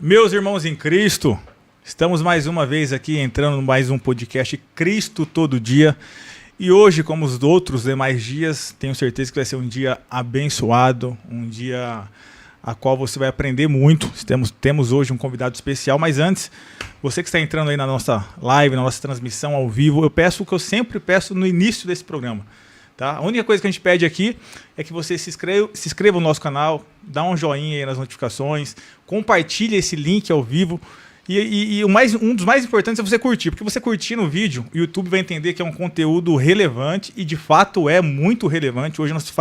Meus irmãos em Cristo, estamos mais uma vez aqui entrando em mais um podcast Cristo Todo Dia. E hoje, como os outros demais dias, tenho certeza que vai ser um dia abençoado, um dia a qual você vai aprender muito. Temos hoje um convidado especial, mas antes, você que está entrando aí na nossa live, na nossa transmissão ao vivo, eu peço o que eu sempre peço no início desse programa. Tá? A única coisa que a gente pede aqui é que você se inscreva no nosso canal, dá um joinha aí nas notificações, compartilhe esse link ao vivo e um dos mais importantes é você curtir, porque você curtindo o vídeo, o YouTube vai entender que é um conteúdo relevante e de fato é muito relevante. Hoje nós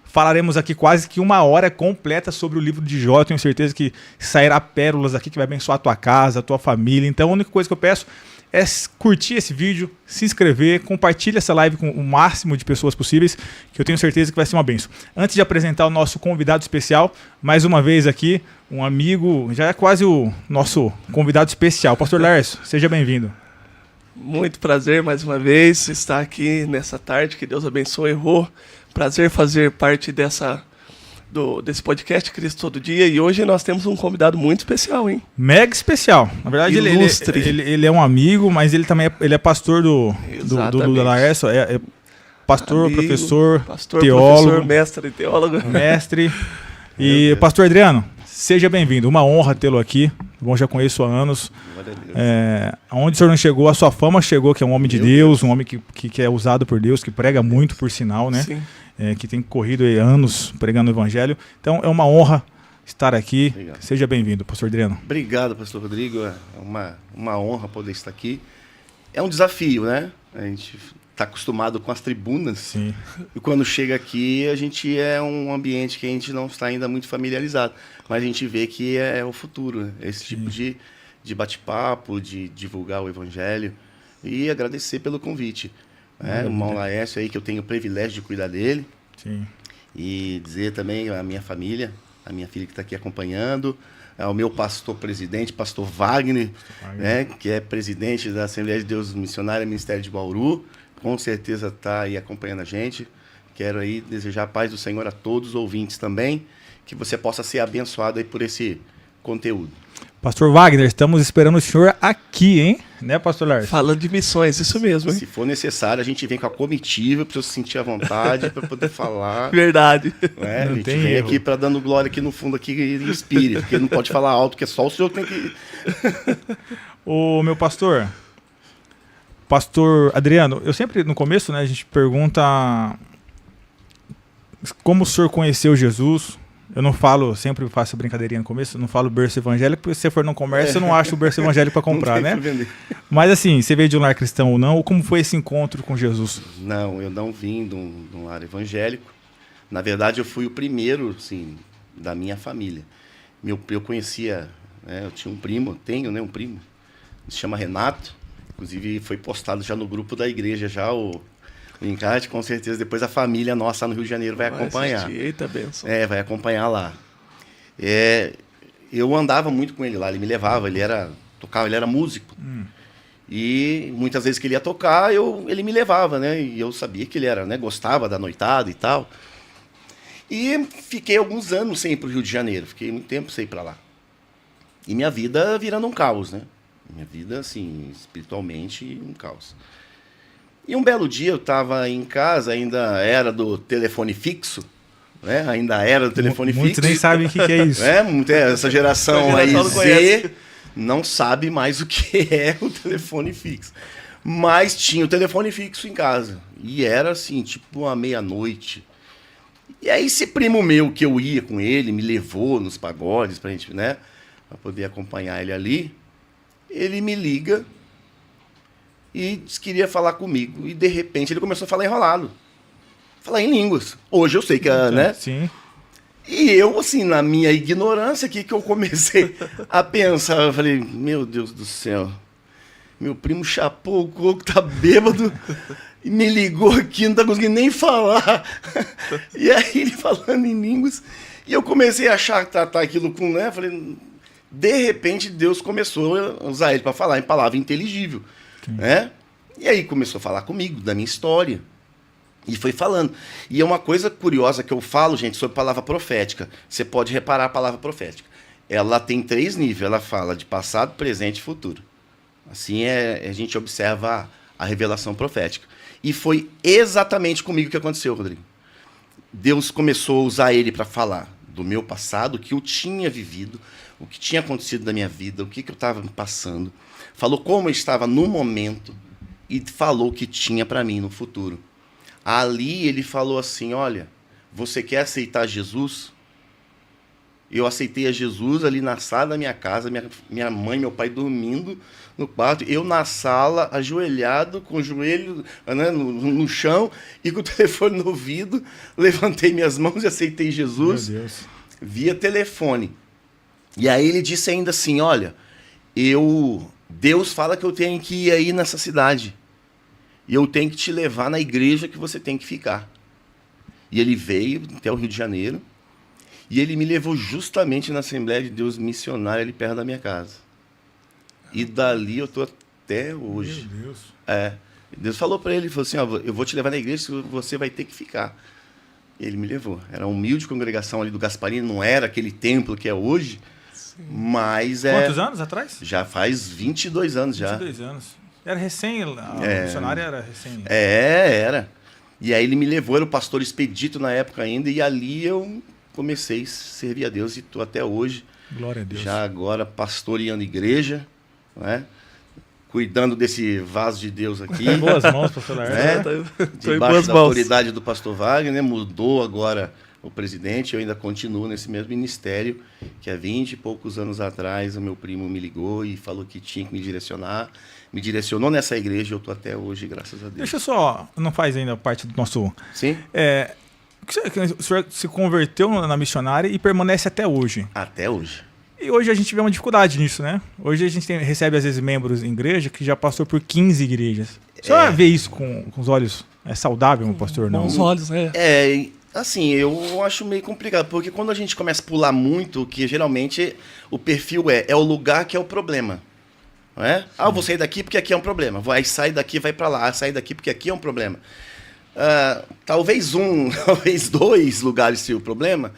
falaremos aqui quase que uma hora completa sobre o livro de Jó. Eu tenho certeza que sairá pérolas aqui que vai abençoar a tua casa, a tua família. Então a única coisa que eu peço é curtir esse vídeo, se inscrever, compartilhe essa live com o máximo de pessoas possíveis, que eu tenho certeza que vai ser uma bênção. Antes de apresentar o nosso convidado especial, mais uma vez aqui, um amigo, já é quase o nosso convidado especial. Pastor Lércio, seja bem-vindo. Muito prazer mais uma vez estar aqui nessa tarde, que Deus abençoe. Prazer fazer parte desse podcast Cristo Todo Dia, e hoje nós temos um convidado muito especial, hein? Mega especial. Na verdade, ele é um amigo, mas ele também é pastor do Lércio, é pastor, amigo, professor, teólogo. Professor, mestre e teólogo. Mestre. E pastor Adriano, seja bem-vindo. Uma honra tê-lo aqui. Bom, já conheço há anos. Onde o senhor não chegou, a sua fama chegou, que é um homem de Deus, um homem que é usado por Deus, que prega muito, por sinal, né? Sim. Que tem corrido aí anos pregando o evangelho. Então é uma honra estar aqui. Obrigado. Seja bem-vindo, pastor Adriano. Obrigado, pastor Rodrigo. É uma honra poder estar aqui. É um desafio, né? A gente está acostumado com as tribunas. Sim. E quando chega aqui, a gente é um ambiente que a gente não está ainda muito familiarizado. Mas a gente vê que é o futuro, né? Esse tipo de bate-papo, de divulgar o evangelho. E agradecer pelo convite. O irmão Laércio aí, que eu tenho o privilégio de cuidar dele. Sim. E dizer também a minha filha que está aqui acompanhando, ao meu pastor-presidente, pastor Wagner, né, que é presidente da Assembleia de Deus Missionária, Ministério de Bauru, com certeza está aí acompanhando a gente. Quero aí desejar a paz do Senhor a todos os ouvintes também, que você possa ser abençoado aí por esse conteúdo. Pastor Wagner, estamos esperando o senhor aqui, hein? Né, pastor Lars? Falando de missões, isso mesmo, hein? Se for necessário, a gente vem com a comitiva para eu sentir à vontade, para poder falar. Verdade. A gente vem aqui para dando glória aqui no fundo aqui em espírito, porque não pode falar alto, porque só o senhor tem que... Ô, meu pastor Adriano, eu sempre, no começo, né, a gente pergunta como o senhor conheceu Jesus. Eu não falo, sempre faço brincadeirinha no começo, não falo berço evangélico, porque se você for no comércio, eu não acho o berço evangélico para comprar, né? Mas assim, você veio de um lar cristão ou não, ou como foi esse encontro com Jesus? Não, eu não vim de um lar evangélico. Na verdade, eu fui o primeiro, assim, da minha família. Eu conhecia, né, eu tinha um primo, um primo, se chama Renato, inclusive foi postado já no grupo da igreja, já o encarte, com certeza, depois a família nossa no Rio de Janeiro vai acompanhar. Eita, benção. Vai acompanhar lá. Eu andava muito com ele lá, ele me levava, ele era músico. E muitas vezes que ele ia tocar, ele me levava, né? E eu sabia que ele era, né, gostava da noitada e tal. E fiquei alguns anos sem ir para o Rio de Janeiro, fiquei muito tempo sem ir para lá. E minha vida virando um caos, né? Minha vida, assim, espiritualmente, um caos. E um belo dia eu estava em casa, ainda era do telefone fixo, né? Muitos nem sabem o que é isso. Essa geração aí Z não sabe mais o que é o telefone fixo. Mas tinha o telefone fixo em casa. E era assim, tipo uma meia-noite. E aí esse primo meu que eu ia com ele, me levou nos pagodes pra gente, né? Pra poder acompanhar ele ali. Ele me liga e disse que queria falar comigo. E, de repente, ele começou a falar enrolado. Falar em línguas. Hoje eu sei que, né? Sim. E eu, assim, na minha ignorância aqui, que eu comecei a pensar, eu falei, meu Deus do céu, meu primo chapou o coco, tá bêbado, e me ligou aqui, não tá conseguindo nem falar. E aí, ele falando em línguas, e eu comecei a achar que tratar aquilo com, né? Falei, de repente, Deus começou a usar ele para falar em palavra inteligível. Né? E aí começou a falar comigo, da minha história. E foi falando. E é uma coisa curiosa que eu falo, gente, sobre palavra profética. Você pode reparar a palavra profética. ela tem 3 níveis. Ela fala de passado, presente e futuro. Assim a gente observa a revelação profética. E foi exatamente comigo que aconteceu, Rodrigo. Deus começou a usar ele para falar do meu passado, o que eu tinha vivido, o que tinha acontecido na minha vida, o que eu estava passando. Falou como eu estava no momento e falou o que tinha para mim no futuro. Ali ele falou assim, olha, você quer aceitar Jesus? Eu aceitei a Jesus ali na sala da minha casa, minha mãe e meu pai dormindo no quarto, eu na sala, ajoelhado, com o joelho, né, no chão e com o telefone no ouvido, levantei minhas mãos e aceitei Jesus via telefone. E aí ele disse ainda assim, olha, Deus fala que eu tenho que ir aí nessa cidade e eu tenho que te levar na igreja que você tem que ficar. E ele veio até o Rio de Janeiro, e ele me levou justamente na Assembleia de Deus Missionária, ali perto da minha casa. E dali eu estou até hoje. Meu Deus. Deus falou para ele, falou assim, ó, eu vou te levar na igreja, você vai ter que ficar. E ele me levou. Era uma humilde congregação ali do Gasparini, não era aquele templo que é hoje, mas Quantos anos atrás? Já faz 22 anos já. 22 anos. Era recém, a missionária era recém. Era. E aí ele me levou, era o pastor Expedito na época ainda, e ali eu comecei a servir a Deus e estou até hoje. Glória a Deus. Já agora pastoreando igreja, né? Cuidando desse vaso de Deus aqui. Em boas mãos, pastor Laércio. Debaixo da autoridade do pastor Wagner, né? Mudou agora o presidente, eu ainda continuo nesse mesmo ministério, que há 20 e poucos anos atrás o meu primo me ligou e falou que tinha que me direcionar. Me direcionou nessa igreja e eu estou até hoje, graças a Deus. Deixa eu só, não faz ainda parte do nosso... Sim? O senhor se converteu na missionária e permanece até hoje. Até hoje. E hoje a gente vê uma dificuldade nisso, né? Hoje a gente recebe, às vezes, membros em igreja que já passou por 15 igrejas. O senhor vê isso com os olhos? É saudável, meu pastor? Não. Com os olhos, né? Assim, eu acho meio complicado, porque quando a gente começa a pular muito, que geralmente o perfil é o lugar que é o problema. Não é? Eu vou sair daqui porque aqui é um problema. Aí sai daqui, vai para lá. Sai daqui porque aqui é um problema. Talvez talvez 2 lugares seja o problema,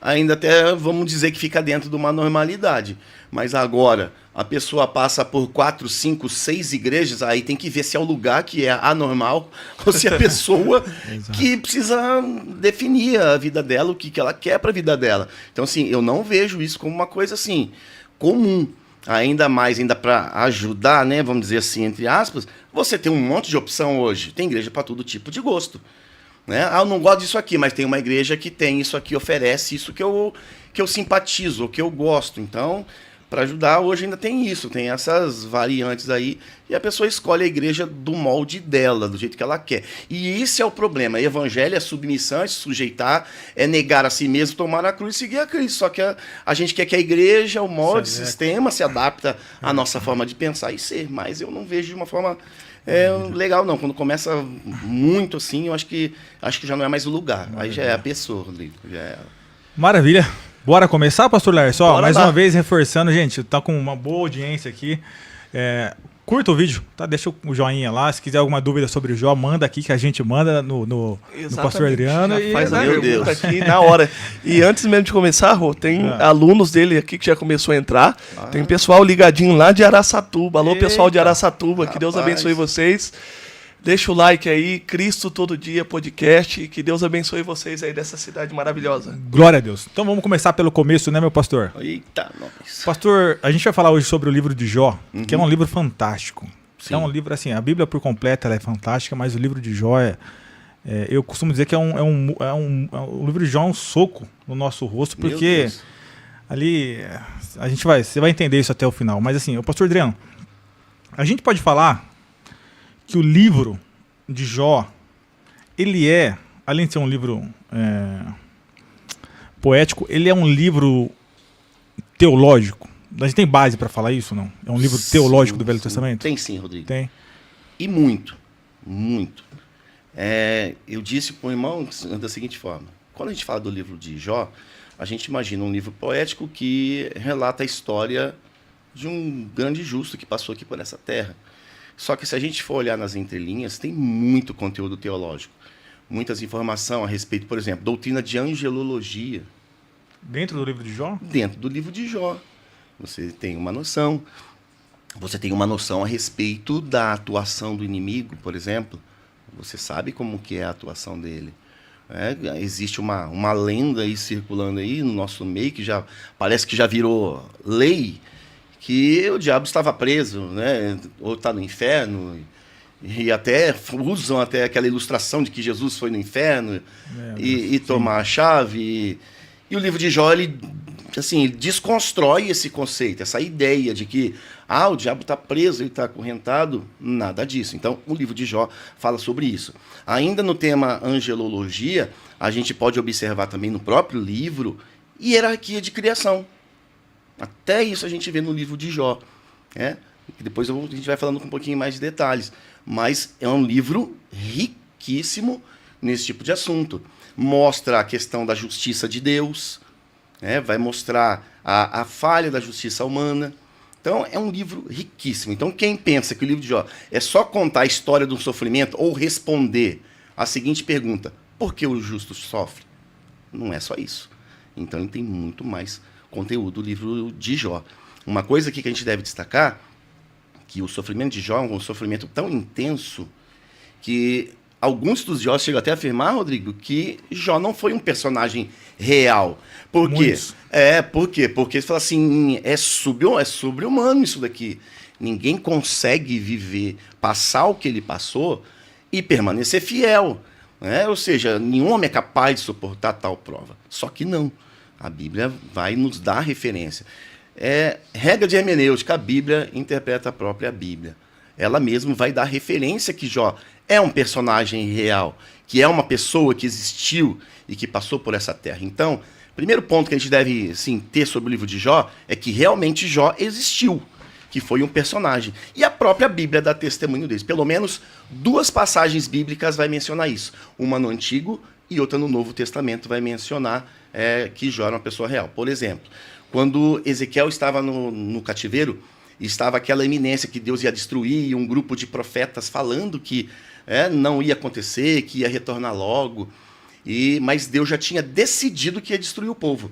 ainda até vamos dizer que fica dentro de uma normalidade. Mas agora, a pessoa passa por 4, 5, 6 igrejas, aí tem que ver se é o lugar que é anormal ou se é a pessoa que precisa definir a vida dela, o que ela quer para a vida dela. Então, assim, eu não vejo isso como uma coisa assim comum. Ainda para ajudar, né, vamos dizer assim, entre aspas, você tem um monte de opção hoje. Tem igreja para todo tipo de gosto. Né? Eu não gosto disso aqui, mas tem uma igreja que tem isso aqui, oferece isso que eu simpatizo, que eu gosto. Então, para ajudar, hoje ainda tem isso, tem essas variantes aí, e a pessoa escolhe a igreja do molde dela, do jeito que ela quer. E esse é o problema. O evangelho é submissão, é se sujeitar, é negar a si mesmo, tomar a cruz e seguir a Cristo. Só que a gente quer que a igreja, o molde, o sistema se adapta à nossa forma de pensar e ser. Mas eu não vejo de uma forma legal, não. Quando começa muito assim, eu acho que já não é mais o lugar. Aí já é a pessoa, Rodrigo. Maravilha. Bora começar, pastor Laércio? Mais lá. uma vez reforçando, gente, tá com uma boa audiência aqui. Curta o vídeo, tá? Deixa o joinha lá. Se quiser alguma dúvida sobre o Jó, manda aqui que a gente manda no pastor Adriano. Já faz a pergunta aqui na hora. E antes mesmo de começar, Rô, tem alunos dele aqui que já começou a entrar. Tem pessoal ligadinho lá de Araçatuba. Alô, pessoal de Araçatuba, que Deus abençoe vocês. Deixa o like aí, Cristo Todo Dia Podcast, que Deus abençoe vocês aí dessa cidade maravilhosa. Glória a Deus. Então vamos começar pelo começo, né, meu pastor? Eita, nós. Pastor, a gente vai falar hoje sobre o livro de Jó, que é um livro fantástico. Sim. É um livro assim, a Bíblia por completa ela é fantástica, mas o livro de Jó eu costumo dizer que o livro de Jó é um soco no nosso rosto, porque ali você vai entender isso até o final. Mas assim, o pastor Adriano, a gente pode falar que o livro de Jó, ele além de ser um livro poético, ele é um livro teológico. A gente tem base para falar isso, não? É um livro teológico do Velho Testamento? Tem sim, Rodrigo. Tem. E muito, muito. Eu disse para o irmão da seguinte forma: quando a gente fala do livro de Jó, a gente imagina um livro poético que relata a história de um grande justo que passou aqui por essa terra. Só que se a gente for olhar nas entrelinhas, tem muito conteúdo teológico. Muitas informações a respeito, por exemplo, doutrina de angelologia. Dentro do livro de Jó? Dentro do livro de Jó. Você tem uma noção. Você tem uma noção a respeito da atuação do inimigo, por exemplo. Você sabe como que é a atuação dele. Existe uma lenda aí circulando aí no nosso meio, que já parece que já virou lei, que o diabo estava preso, né? Ou está no inferno. E até usam até aquela ilustração de que Jesus foi no inferno e tomar a chave. E o livro de Jó, ele assim, desconstrói esse conceito, essa ideia de que o diabo está preso, ele está acorrentado. Nada disso. Então, o livro de Jó fala sobre isso. Ainda no tema angelologia, a gente pode observar também no próprio livro hierarquia de criação. Até isso a gente vê no livro de Jó. Depois a gente vai falando com um pouquinho mais de detalhes. Mas é um livro riquíssimo nesse tipo de assunto. Mostra a questão da justiça de Deus, vai mostrar a falha da justiça humana. Então, é um livro riquíssimo. Então, quem pensa que o livro de Jó é só contar a história do sofrimento ou responder a seguinte pergunta: por que o justo sofre? Não é só isso. Então, ele tem muito mais conteúdo do livro de Jó. Uma coisa aqui que a gente deve destacar, que o sofrimento de Jó é um sofrimento tão intenso que alguns estudiosos chegam até a afirmar, Rodrigo, que Jó não foi um personagem real. Por quê? Por quê? Porque eles falam assim, é sobre-humano isso daqui. Ninguém consegue viver, passar o que ele passou e permanecer fiel. Ou seja, nenhum homem é capaz de suportar tal prova. Só que não. A Bíblia vai nos dar referência. Regra de hermenêutica, a Bíblia interpreta a própria Bíblia. Ela mesma vai dar referência que Jó é um personagem real, que é uma pessoa que existiu e que passou por essa terra. Então, primeiro ponto que a gente deve ter sobre o livro de Jó é que realmente Jó existiu, que foi um personagem. E a própria Bíblia dá testemunho dele. Pelo menos 2 passagens bíblicas vai mencionar isso. Uma no Antigo e outra no Novo Testamento vai mencionar que Jó era uma pessoa real. Por exemplo, quando Ezequiel estava no cativeiro, estava aquela eminência que Deus ia destruir, e um grupo de profetas falando que não ia acontecer, que ia retornar logo. Mas Deus já tinha decidido que ia destruir o povo.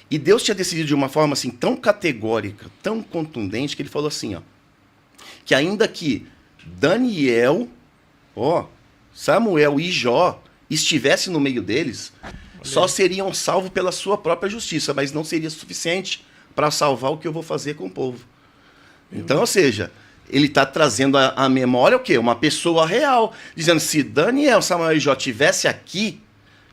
E Deus tinha decidido de uma forma assim, tão categórica, tão contundente, que ele falou assim, que ainda que Daniel, Samuel e Jó estivessem no meio deles, só seriam salvos pela sua própria justiça, mas não seria suficiente para salvar o que eu vou fazer com o povo. Então, ou seja, ele está trazendo à memória o quê? Uma pessoa real, dizendo, se Daniel, Samuel e Jó estivessem aqui,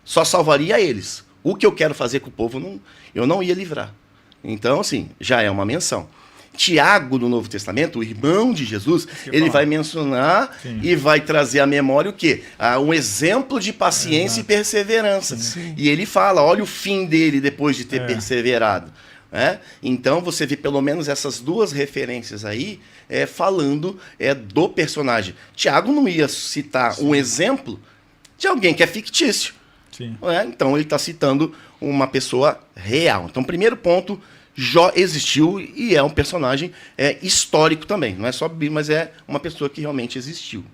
só salvaria eles. O que eu quero fazer com o povo, eu não ia livrar. Então, assim, já é uma menção. Tiago, no Novo Testamento, o irmão de Jesus, ele vai mencionar e vai trazer à memória o quê? Um exemplo de paciência e perseverança. E ele fala, olha o fim dele depois de ter perseverado. Então, você vê pelo menos essas 2 referências aí falando do personagem. Tiago não ia citar um exemplo de alguém que é fictício. Então, ele está citando uma pessoa real. Então, primeiro ponto, Jó existiu e é um personagem histórico também. Não é só Bíblia, mas é uma pessoa que realmente existiu.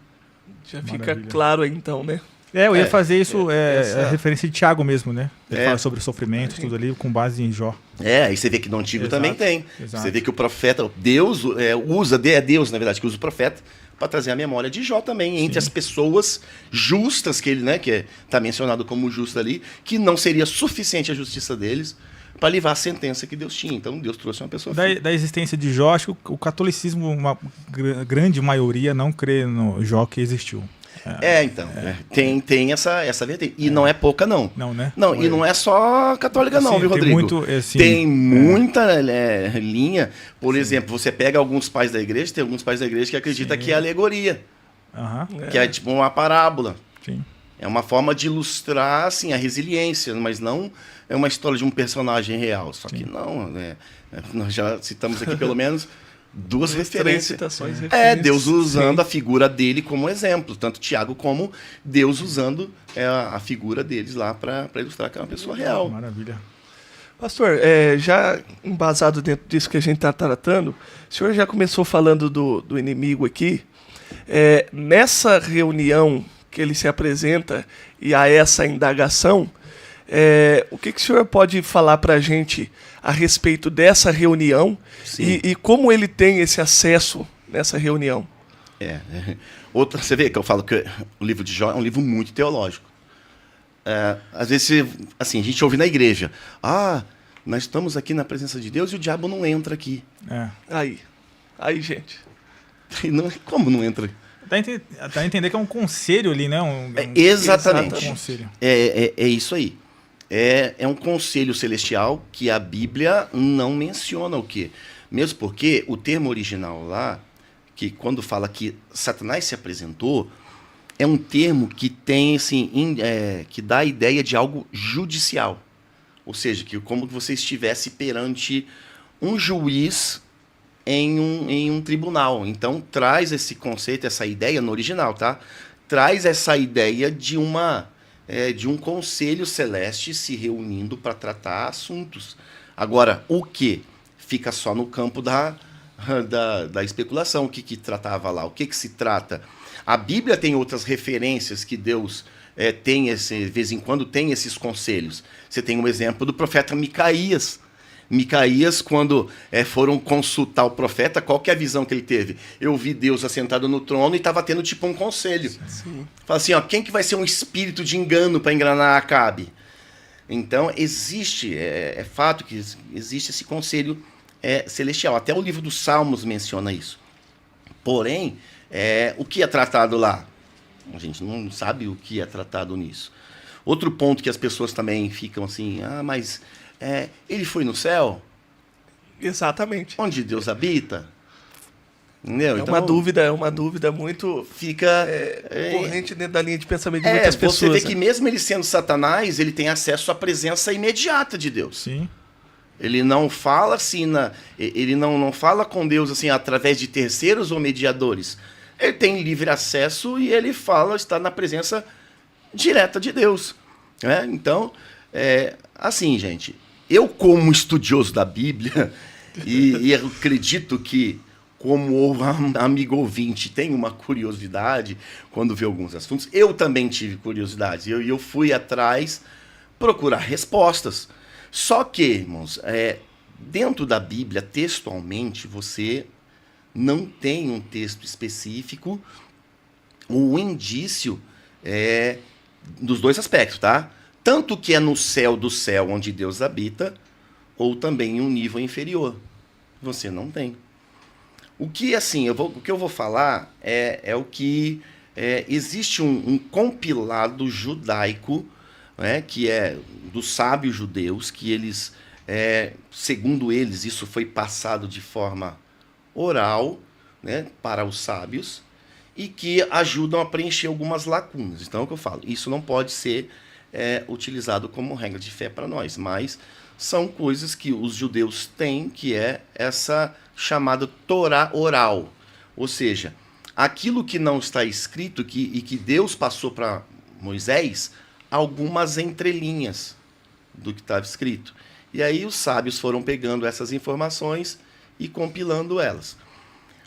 Já fica claro aí, então, né? Eu ia fazer isso, a referência de Tiago mesmo, né? Ele fala sobre o sofrimento, tudo ali, com base em Jó. Aí você vê que no Antigo também tem. Exato. Você vê que o profeta, Deus usa, é Deus, na verdade, que usa o profeta para trazer a memória de Jó também, entre as pessoas justas, que ele, que está mencionado como justo ali, que não seria suficiente a justiça deles para livrar a sentença que Deus tinha. Então, Deus trouxe uma pessoa da existência de Jó, acho que o catolicismo, uma grande maioria, não crê no Jó que existiu. Tem essa vertente. E não é pouca, não. Não, né? Não, e não é só católica, assim, não, viu, Rodrigo? Tem muita linha. Por exemplo, você pega alguns pais da igreja, tem alguns pais da igreja que acreditam que é alegoria. Que é tipo uma parábola. É uma forma de ilustrar assim, a resiliência, mas não é uma história de um personagem real. Só que não, nós já citamos aqui pelo menos 2 referências. Deus usando a figura dele como exemplo. Tanto Tiago como Deus usando a figura deles lá para ilustrar que é uma pessoa real. Maravilha. Pastor, já embasado dentro disso que a gente está tratando, o senhor já começou falando do inimigo aqui. Nessa reunião que ele se apresenta e a essa indagação, O que o senhor pode falar para a gente a respeito dessa reunião e como ele tem esse acesso nessa reunião? Você vê que eu falo que o livro de Jó é um livro muito teológico. Às vezes, assim, a gente ouve na igreja, nós estamos aqui na presença de Deus e o diabo não entra aqui. Aí, gente. Como não entra? Dá a entender que é um conselho ali, né? Exatamente. Um conselho. É isso aí. É um conselho celestial que a Bíblia não menciona o quê? Mesmo porque o termo original lá, que quando fala que Satanás se apresentou, é um termo que tem, assim, que dá a ideia de algo judicial. Ou seja, que como que você estivesse perante um juiz em um tribunal. Então, traz esse conceito, essa ideia no original, tá? Traz essa ideia de um conselho celeste se reunindo para tratar assuntos. Agora, o que fica só no campo da especulação, o que tratava lá, o que se trata. A Bíblia tem outras referências que Deus tem, de vez em quando, tem esses conselhos. Você tem um exemplo do profeta Micaías. Micaías, quando foram consultar o profeta, qual que é a visão que ele teve? Eu vi Deus assentado no trono e estava tendo tipo um conselho. Sim. Fala assim, quem que vai ser um espírito de engano para enganar Acabe? Então, existe, é fato que existe esse conselho celestial. Até o livro dos Salmos menciona isso. Porém, o que é tratado lá? A gente não sabe o que é tratado nisso. Outro ponto que as pessoas também ficam assim, mas ele foi no céu? Exatamente. Onde Deus habita? Entendeu? Então, uma dúvida muito fica corrente dentro da linha de pensamento de muitas pessoas. Você vê que mesmo ele sendo Satanás, ele tem acesso à presença imediata de Deus. Sim. Ele não fala assim, ele não fala com Deus assim através de terceiros ou mediadores. Ele tem livre acesso e ele está na presença direta de Deus. Então, assim, gente, eu como estudioso da Bíblia, e eu acredito que, como amigo ouvinte, tem uma curiosidade quando vê alguns assuntos, eu também tive curiosidade. Eu fui atrás procurar respostas. Só que, irmãos, dentro da Bíblia, textualmente, você não tem um texto específico, um indício dos dois aspectos, tá? Tanto que é no céu do céu onde Deus habita, ou também em um nível inferior. Você não tem. O que, assim, o que eu vou falar é o que existe um compilado judaico, que é dos sábios judeus, que eles, segundo eles, isso foi passado de forma oral, para os sábios, e que ajudam a preencher algumas lacunas. Então, é o que eu falo, isso não pode ser utilizado como regra de fé para nós, mas são coisas que os judeus têm, que é essa chamada Torá oral, ou seja, aquilo que não está escrito e que Deus passou para Moisés, algumas entrelinhas do que estava escrito. E aí os sábios foram pegando essas informações e compilando elas.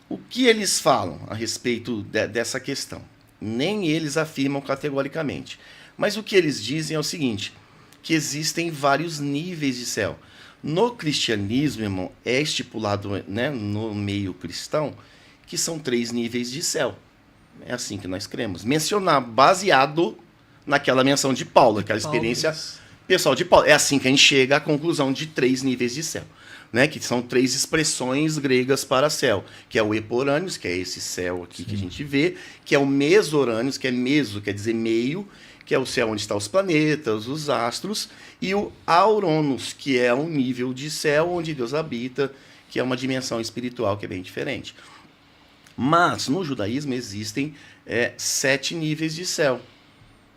O que eles falam a respeito dessa questão? Nem eles afirmam categoricamente. Mas o que eles dizem é o seguinte, que existem vários níveis de céu. No cristianismo, irmão, é estipulado, no meio cristão, que são 3 níveis de céu. É assim que nós cremos. Mencionar baseado naquela menção de Paulo, aquela experiência pessoal de Paulo. É assim que a gente chega à conclusão de 3 níveis de céu, que são 3 expressões gregas para céu, que é o Eporâneos, que é esse céu aqui que a gente vê, que é o Mesorâneos, que é meso, quer dizer meio, que é o céu onde estão os planetas, os astros, e o Auranos, que é um nível de céu onde Deus habita, que é uma dimensão espiritual que é bem diferente. Mas no judaísmo existem 7 níveis de céu.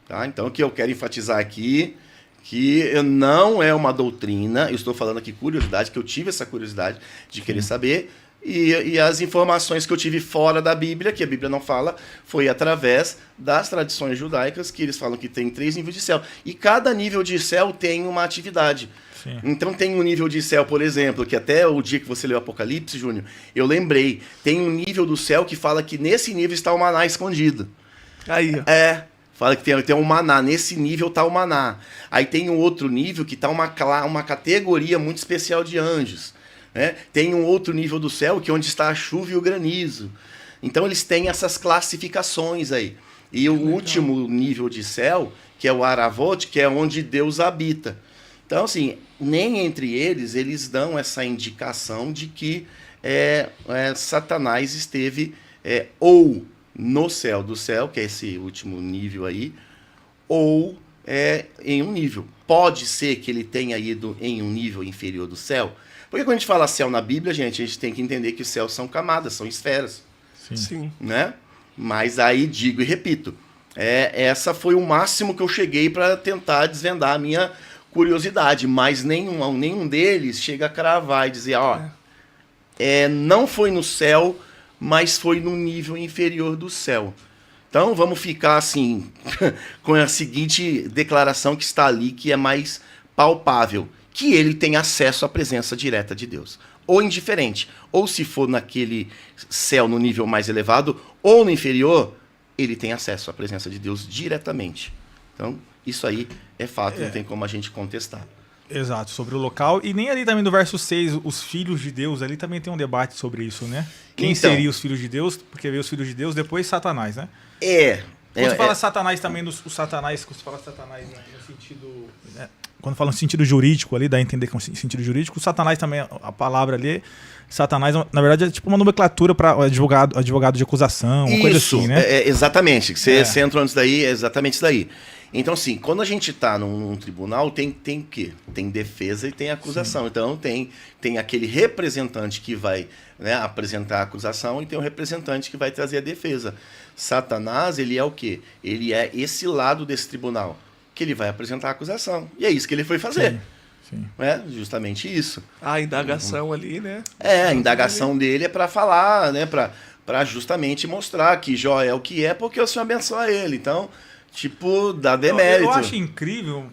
Tá? Então, o que eu quero enfatizar aqui, que não é uma doutrina, eu estou falando aqui curiosidade, que eu tive essa curiosidade de querer saber, e as informações que eu tive fora da Bíblia, que a Bíblia não fala, foi através das tradições judaicas, que eles falam que tem 3 níveis de céu. E cada nível de céu tem uma atividade. Sim. Então tem um nível de céu, por exemplo, que até o dia que você leu Apocalipse, Júnior, eu lembrei, tem um nível do céu que fala que nesse nível está o maná escondido. Aí, ó. Fala que tem um maná. Nesse nível tá o maná. Aí tem um outro nível que tá uma categoria muito especial de anjos. Né? Tem um outro nível do céu que é onde está a chuva e o granizo. Então eles têm essas classificações aí. E o último nível de céu, que é o Aravot, que é onde Deus habita. Então, assim, nem entre eles dão essa indicação de que Satanás esteve ou no céu do céu, que é esse último nível aí, ou em um nível. Pode ser que ele tenha ido em um nível inferior do céu. Porque quando a gente fala céu na Bíblia, a gente tem que entender que os céus são camadas, são esferas. Sim. Né? Mas aí digo e repito, essa foi o máximo que eu cheguei para tentar desvendar a minha curiosidade, mas nenhum deles chega a cravar e dizer, não foi no céu, mas foi no nível inferior do céu. Então vamos ficar assim, com a seguinte declaração que está ali, que é mais palpável, que ele tem acesso à presença direta de Deus. Ou indiferente, ou se for naquele céu no nível mais elevado, ou no inferior, ele tem acesso à presença de Deus diretamente. Então, isso aí é fato, não tem como a gente contestar. Exato, sobre o local. E nem ali também no verso 6, os filhos de Deus, ali também tem um debate sobre isso, né? Quem seria os filhos de Deus? Porque veio os filhos de Deus, depois Satanás, né? Quando você fala Satanás também, o Satanás, quando você fala Satanás no sentido... Né? Quando fala no sentido jurídico ali, dá a entender que é um sentido jurídico, o Satanás também, a palavra ali, Satanás, na verdade, é tipo uma nomenclatura para advogado de acusação, uma coisa assim, né? Exatamente. Você entrou antes daí, é exatamente isso daí. Então, assim, quando a gente está num tribunal, tem o quê? Tem defesa e tem acusação. Sim. Então, tem aquele representante que vai, né, apresentar a acusação e tem o representante que vai trazer a defesa. Satanás, ele é o quê? Ele é esse lado desse tribunal, que ele vai apresentar a acusação. E é isso que ele foi fazer. Sim. É justamente isso. A indagação ali, né? A indagação dele é para falar, né, para justamente mostrar que Jó é o que é, porque o Senhor abençoa ele. Então... Tipo, dá demérito. Eu acho incrível,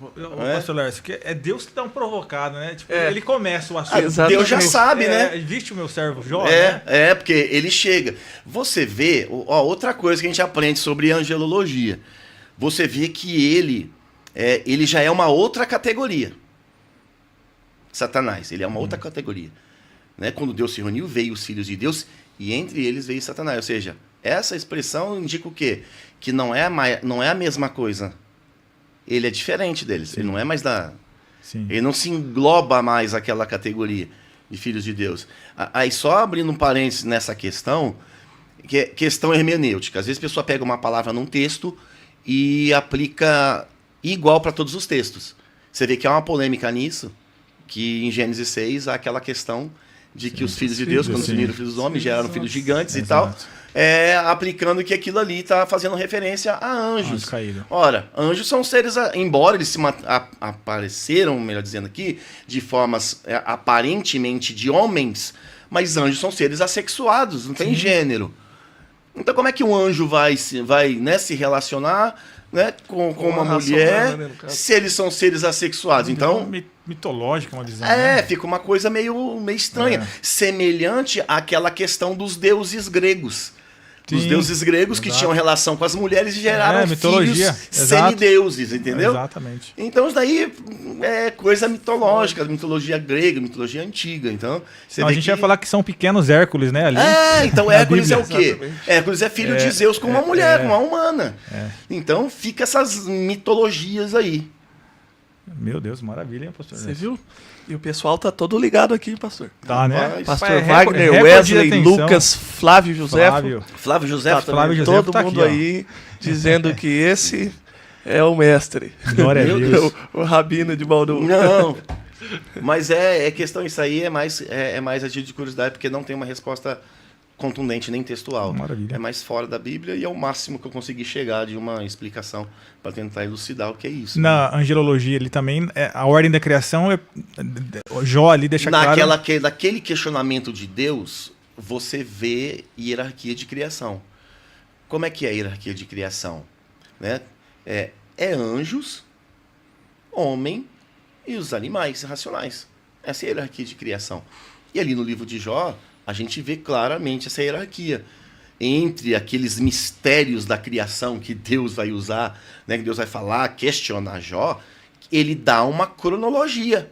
pastor Lércio, que é Deus que dá um provocado, né? Tipo, ele começa o assunto. Deus já sabe, né? Viste o meu servo Jó, né? Porque ele chega. Você vê, outra coisa que a gente aprende sobre angelologia. Você vê que ele já é uma outra categoria. Satanás, ele é uma outra categoria. Né? Quando Deus se reuniu, veio os filhos de Deus e entre eles veio Satanás. Ou seja, essa expressão indica o quê? Que não é a mesma coisa. Ele é diferente deles. Sim. Ele não é mais Ele não se engloba mais aquela categoria de filhos de Deus. Aí só abrindo um parênteses nessa questão, que é questão hermenêutica. Às vezes a pessoa pega uma palavra num texto e aplica igual para todos os textos. Você vê que há uma polêmica nisso, que em Gênesis 6 há aquela questão de que os filhos de Deus, quando se uniram os filhos dos homens, geraram filhos gigantes e tal. Aplicando que aquilo ali está fazendo referência a anjos. Ora, anjos são seres, embora eles apareceram, melhor dizendo aqui, de formas aparentemente de homens, mas anjos são seres assexuados, não tem gênero. Então como é que um anjo vai se relacionar, né, com uma mulher, humana, né, se eles são seres assexuados? Então, mitológica uma visão. Né? Fica uma coisa meio estranha. Semelhante àquela questão dos deuses gregos. Sim, os deuses gregos que tinham relação com as mulheres e geraram filhos semideuses, entendeu? Exatamente. Então isso daí é coisa mitológica, mitologia grega, mitologia antiga. Então, a gente vai falar que são pequenos Hércules, né? Ali, então Hércules é o quê? Exatamente. Hércules é filho de Zeus com uma mulher, com uma humana. Então fica essas mitologias aí. Meu Deus, maravilha, hein, pastor? Você viu? E o pessoal tá todo ligado aqui, pastor. Tá, né? Pastor Wagner, Wesley, Lucas, Flávio José. Flávio José também. Todo mundo aqui, aí dizendo que esse é o mestre. Glória a Deus. O rabino de Bauru. Não. Mas questão, isso aí é mais agir de curiosidade, porque não tem uma resposta contundente nem textual. Maravilha. É mais fora da Bíblia e é o máximo que eu consegui chegar de uma explicação para tentar elucidar o que é isso. Na angelologia ali também, a ordem da criação Jó ali deixa claro... Naquele questionamento de Deus, você vê hierarquia de criação. Como é que é a hierarquia de criação? Né? É anjos, homem e os animais racionais. Essa é a hierarquia de criação. E ali no livro de Jó, a gente vê claramente essa hierarquia. entre aqueles mistérios da criação que Deus vai usar, né, que Deus vai falar, questionar Jó, ele dá uma cronologia.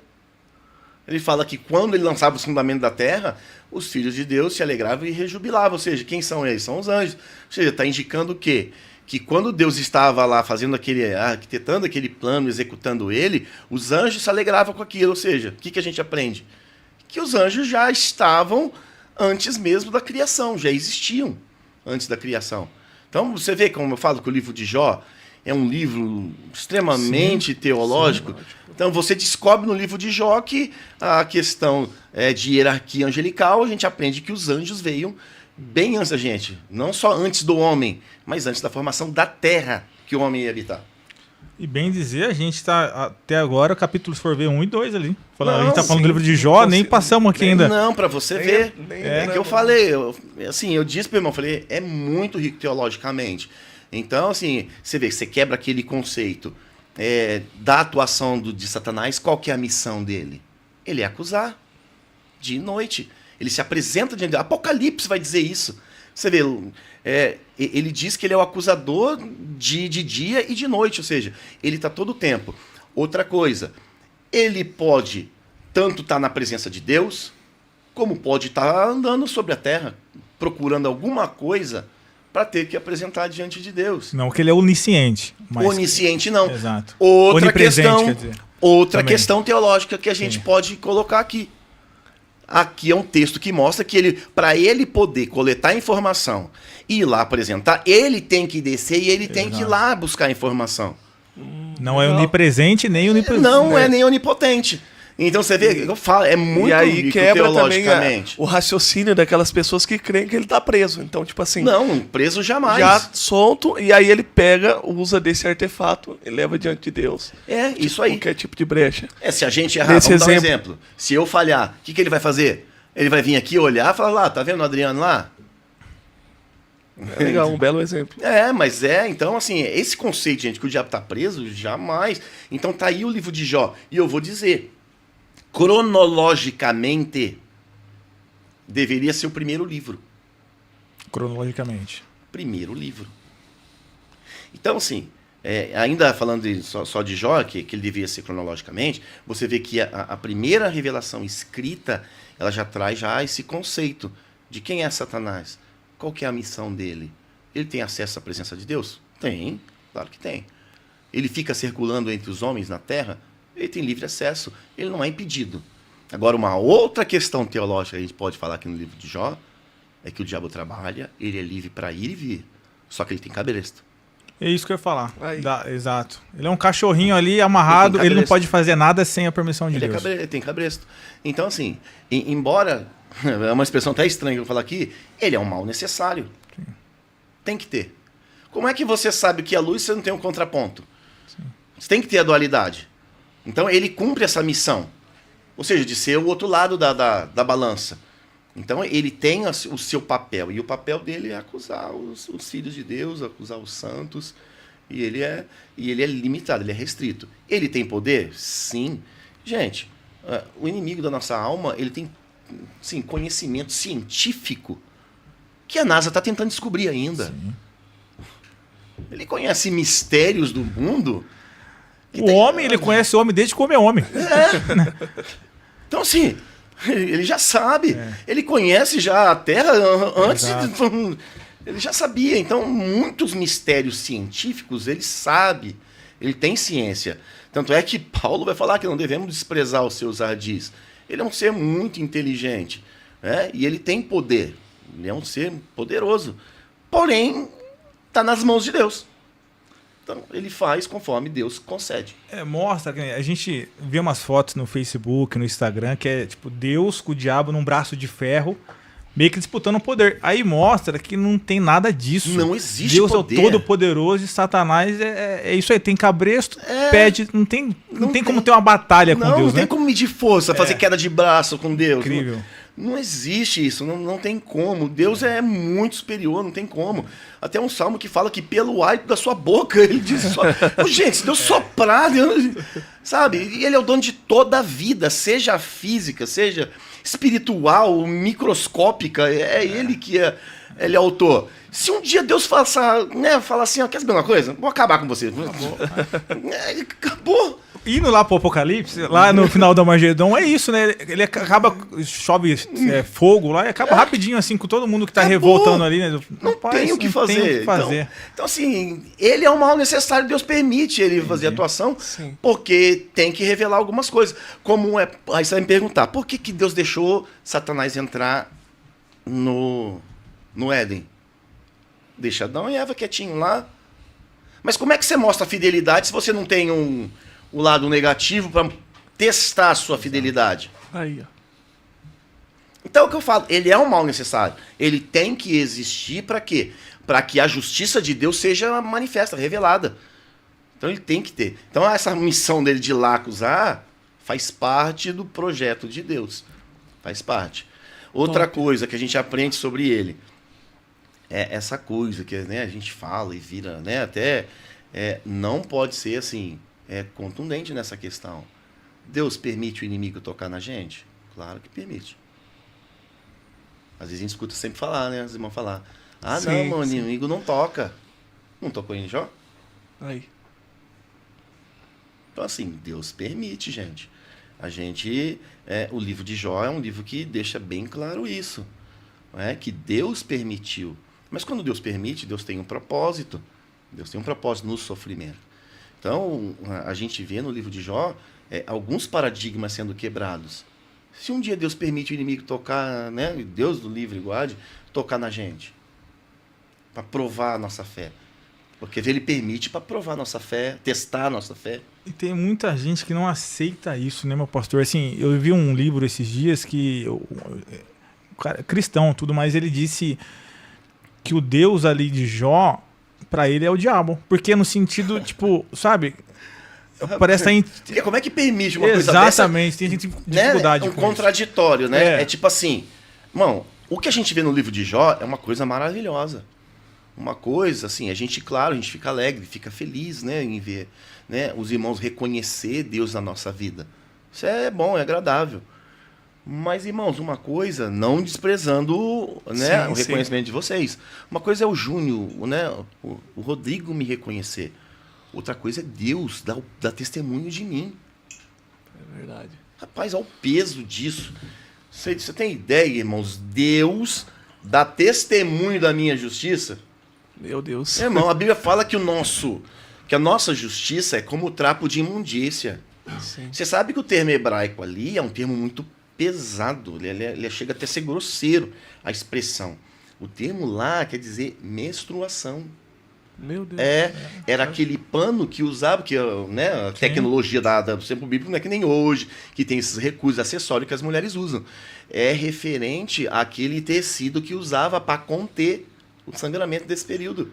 Ele fala que quando ele lançava os fundamentos da terra, os filhos de Deus se alegravam e rejubilavam. Ou seja, quem são eles? São os anjos. Ou seja, está indicando o quê? Que quando Deus estava lá fazendo arquitetando aquele plano, executando ele, os anjos se alegravam com aquilo. Ou seja, o que a gente aprende? Que os anjos já estavam antes mesmo da criação, já existiam antes da criação. Então, você vê, como eu falo, que o livro de Jó é um livro extremamente teológico. Então, você descobre no livro de Jó que a questão de hierarquia angelical, a gente aprende que os anjos veio bem antes da gente. Não só antes do homem, mas antes da formação da terra que o homem ia habitar. E bem dizer, a gente está até agora, capítulos for ver 1 e 2 ali. A gente está falando sim, do livro de Jó, nem passamos aqui ainda. Não, para você ver. É que eu falei, eu disse para o irmão, falei, é muito rico teologicamente. Então, assim, você vê, você quebra aquele conceito da atuação de Satanás, qual que é a missão dele? Ele é acusar, dia e noite. Ele se apresenta diante de Deus. Apocalipse vai dizer isso. Você vê, ele diz que ele é o acusador de dia e de noite, ou seja, ele está todo o tempo. Outra coisa, ele pode tanto estar na presença de Deus, como pode estar andando sobre a terra, procurando alguma coisa para ter que apresentar diante de Deus. Não que ele é onisciente. Mas... Onisciente não. Exato. Outra questão, quer dizer. Questão teológica que a gente pode colocar aqui. Aqui é um texto que mostra que para ele poder coletar informação e ir lá apresentar, ele tem que descer e ele tem que ir lá buscar informação. Não é onipresente nem onipotente. Não é nem onipotente. Então você vê, eu falo, é muito e aí rico quebra teologicamente. também o raciocínio daquelas pessoas que creem que ele está preso. Então, tipo assim... Não, preso jamais. Já solto, e aí ele pega, usa desse artefato e leva diante de Deus. Isso aí. Qualquer tipo de brecha. Se a gente errar, vamos dar um exemplo. Se eu falhar, o que ele vai fazer? Ele vai vir aqui olhar e falar, lá, tá vendo o Adriano lá? É legal, um belo exemplo. Então assim, esse conceito, gente, que o diabo tá preso, jamais. Então tá aí o livro de Jó. E eu vou dizer, cronologicamente, deveria ser o primeiro livro. Cronologicamente. Primeiro livro. Então, assim, ainda falando só de Jó, que ele deveria ser cronologicamente, você vê que a primeira revelação escrita, ela já traz esse conceito de quem é Satanás. Qual que é a missão dele? Ele tem acesso à presença de Deus? Tem, claro que tem. Ele fica circulando entre os homens na terra? Ele tem livre acesso, ele não é impedido. Agora, uma outra questão teológica que a gente pode falar aqui no livro de Jó é que o diabo trabalha, ele é livre para ir e vir, só que ele tem cabresto. É isso que eu ia falar. Exato. Ele é um cachorrinho ali amarrado, ele não pode fazer nada sem a permissão de Deus. Ele tem cabresto. Então, assim, embora, é uma expressão até estranha que eu vou falar aqui, ele é um mal necessário. Sim. Tem que ter. Como é que você sabe que a luz você não tem um contraponto? Sim. Você tem que ter a dualidade. Então, ele cumpre essa missão. Ou seja, de ser o outro lado da balança. Então, ele tem o seu papel. E o papel dele é acusar os filhos de Deus, acusar os santos. E ele é limitado, ele é restrito. Ele tem poder? Sim. Gente, o inimigo da nossa alma, ele tem sim, conhecimento científico que a NASA está tentando descobrir ainda. Sim. Ele conhece mistérios do mundo. Ele conhece o homem desde que o homem é homem. Então, assim, ele já sabe. Ele conhece já a Terra antes. Ele já sabia. Então, muitos mistérios científicos, ele sabe. Ele tem ciência. Tanto é que Paulo vai falar que não devemos desprezar os seus ardis. Ele é um ser muito inteligente. E ele tem poder. Ele é um ser poderoso. Porém, está nas mãos de Deus. Então, ele faz conforme Deus concede. Mostra que a gente vê umas fotos no Facebook, no Instagram, que é tipo Deus com o diabo num braço de ferro, meio que disputando o poder. Aí mostra que não tem nada disso. Não existe Deus poder. É o todo-poderoso e Satanás é isso aí. Tem cabresto, pede. Não tem como ter uma batalha com Deus, né? Não tem como medir força, fazer queda de braço com Deus. Incrível. Não existe isso, não tem como. Deus é muito superior, não tem como. Até um salmo que fala que pelo hálito da sua boca, ele diz... Gente, se Deus soprar, sabe? E ele é o dono de toda a vida, seja física, seja espiritual, microscópica, é ele que ele é autor. Se um dia Deus falar assim, quer saber uma coisa? Vou acabar com você. Acabou. Indo lá pro Apocalipse, lá no final do Armagedon, é isso, né? Ele acaba, chove fogo lá e acaba rapidinho, assim, com todo mundo que tá revoltando ali, né? Não tem o que fazer. Então, assim, ele é um mal necessário, Deus permite ele fazer atuação, porque tem que revelar algumas coisas. Aí você vai me perguntar, por que Deus deixou Satanás entrar no Éden? Deixa Adão e Eva quietinho lá. Mas como é que você mostra a fidelidade se você não tem o lado negativo para testar a sua fidelidade? Aí, ó. Então, é o que eu falo, ele é um mal necessário. Ele tem que existir para quê? Para que a justiça de Deus seja manifesta, revelada. Então, ele tem que ter. Então, essa missão dele de ir lá acusar faz parte do projeto de Deus. Faz parte. Outra coisa que a gente aprende sobre ele é essa coisa que, né, a gente fala e vira, né, até não pode ser assim, contundente nessa questão. Deus permite o inimigo tocar na gente? Claro que permite. Às vezes a gente escuta sempre falar, né, os irmãos falar, o inimigo não toca. Não tocou em Jó? Aí. Então assim, Deus permite, gente. O livro de Jó é um livro que deixa bem claro isso, que Deus permitiu. Mas quando Deus permite, Deus tem um propósito. Deus tem um propósito no sofrimento. Então, a gente vê no livro de Jó alguns paradigmas sendo quebrados. Se um dia Deus permite o inimigo tocar, né, Deus do livre e guarde, tocar na gente, para provar a nossa fé. Porque ele permite para provar a nossa fé, testar a nossa fé. E tem muita gente que não aceita isso, né, meu pastor? Assim, eu vi um livro esses dias que o cara, cristão, tudo mais, ele disse que o Deus ali de Jó, pra ele é o diabo. Porque no sentido, tipo, sabe? Parece Porque como é que permite uma coisa dessa? Exatamente, tem gente dificuldade com contraditório, né? É tipo assim, irmão, o que a gente vê no livro de Jó é uma coisa maravilhosa. Uma coisa, assim, a gente fica alegre, fica feliz, né, em ver, né, os irmãos reconhecer Deus na nossa vida. Isso é bom, é agradável. Mas, irmãos, uma coisa, não desprezando, né, o reconhecimento de vocês. Uma coisa é o Júnior, né, o Rodrigo me reconhecer. Outra coisa é Deus dar testemunho de mim. É verdade. Rapaz, olha o peso disso. Você tem ideia, irmãos? Deus dá testemunho da minha justiça? Meu Deus. Irmão, a Bíblia fala que a nossa justiça é como o trapo de imundícia. Sim. Você sabe que o termo hebraico ali é um termo muito pesado, ele chega até a ser grosseiro, a expressão. O termo lá quer dizer menstruação. Meu Deus. Era aquele pano que usava, que, né, a tecnologia do tempo bíblico não é que nem hoje, que tem esses recursos acessórios que as mulheres usam. É referente àquele tecido que usava para conter o sangramento desse período.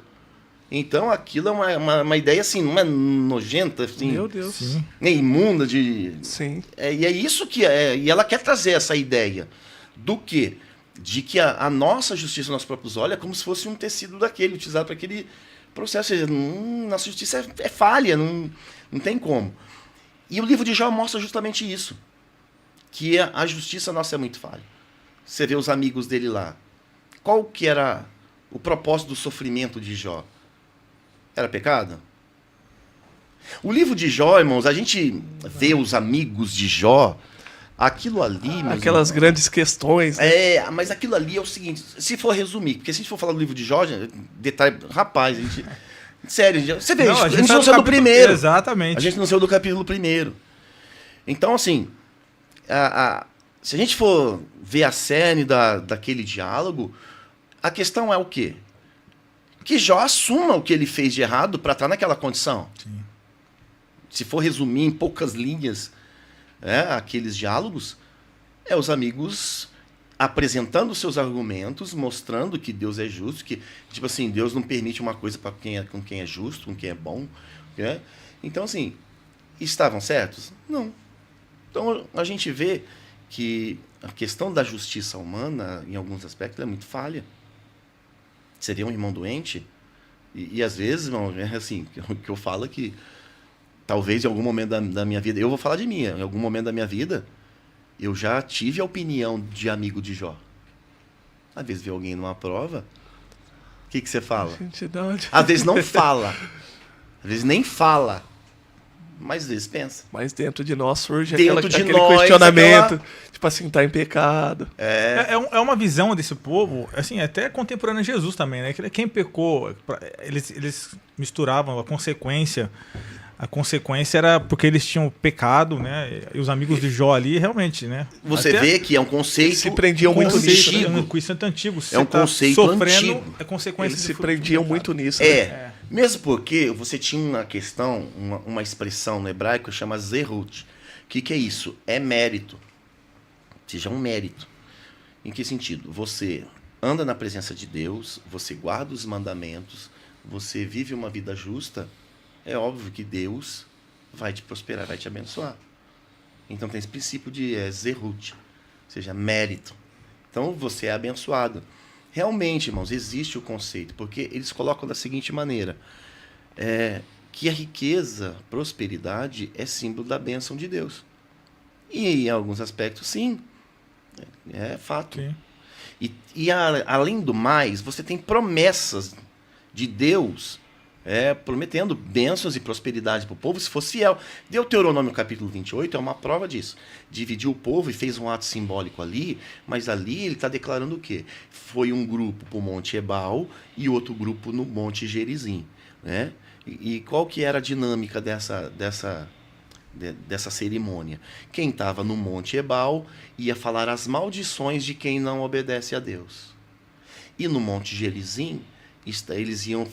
Então aquilo é uma ideia assim, não é nojenta, assim, meu Deus, imunda de. Sim. E é isso que e ela quer trazer essa ideia do quê? De que a nossa justiça, nossos próprios olhos, é como se fosse um tecido daquele, utilizado para aquele processo. Ou seja, nossa justiça é falha, não tem como. E o livro de Jó mostra justamente isso, que a justiça nossa é muito falha. Você vê os amigos dele lá. Qual que era o propósito do sofrimento de Jó? Era pecado? O livro de Jó, irmãos, a gente vê os amigos de Jó, aquilo ali... Aquelas grandes questões. Né? Mas aquilo ali é o seguinte, se for resumir, porque se a gente for falar do livro de Jó, detalhe, rapaz, a gente... Sério, você vê, a gente não saiu do primeiro. Exatamente. A gente não saiu do capítulo primeiro. Então, assim, se a gente for ver a cerne daquele diálogo, a questão é o quê? Que Jó assuma o que ele fez de errado para estar naquela condição. Sim. Se for resumir em poucas linhas aqueles diálogos, os amigos apresentando seus argumentos, mostrando que Deus é justo, que, tipo assim, Deus não permite uma coisa para com quem é justo, com quem é bom. Né? Então, assim, estavam certos? Não. Então, a gente vê que a questão da justiça humana, em alguns aspectos, é muito falha. Você vê um irmão doente, e às vezes, irmão, assim, o que eu falo é que talvez em algum momento da minha vida, eu vou falar de mim, em algum momento da minha vida, Eu já tive a opinião de amigo de Jó. Às vezes vê alguém numa prova, o que você fala? Às vezes não fala. Às vezes nem fala. Mas às vezes pensa. Mas dentro de nós surge aquele questionamento. Tipo assim, tá em pecado. É uma visão desse povo, assim, até contemporânea a Jesus também, né? Quem pecou, eles misturavam a consequência. A consequência era porque eles tinham pecado, né? E os amigos de Jó ali, realmente, né? Você vê que é um conceito... Se prendiam muito nisso. É um conceito antigo. É um conceito antigo. É consequência. Eles se prendiam muito nisso. Mesmo porque você tinha uma questão, uma expressão no hebraico que chama zerut. O que é isso? É mérito. Seja um mérito. Em que sentido? Você anda na presença de Deus, você guarda os mandamentos, você vive uma vida justa, é óbvio que Deus vai te prosperar, vai te abençoar. Então tem esse princípio de zerut, ou seja, mérito. Então você é abençoado. Realmente, irmãos, existe o conceito, porque eles colocam da seguinte maneira, que a riqueza, prosperidade é símbolo da bênção de Deus. E em alguns aspectos, sim, é fato. E além do mais, você tem promessas de Deus prometendo bênçãos e prosperidade para o povo, se fosse fiel. Deuteronômio capítulo 28 é uma prova disso. Dividiu o povo e fez um ato simbólico ali, mas ali ele está declarando o quê? Foi um grupo para o Monte Ebal e outro grupo no Monte Gerizim. Né? E qual que era a dinâmica dessa cerimônia? Quem estava no Monte Ebal ia falar as maldições de quem não obedece a Deus. E no Monte Gerizim, eles iam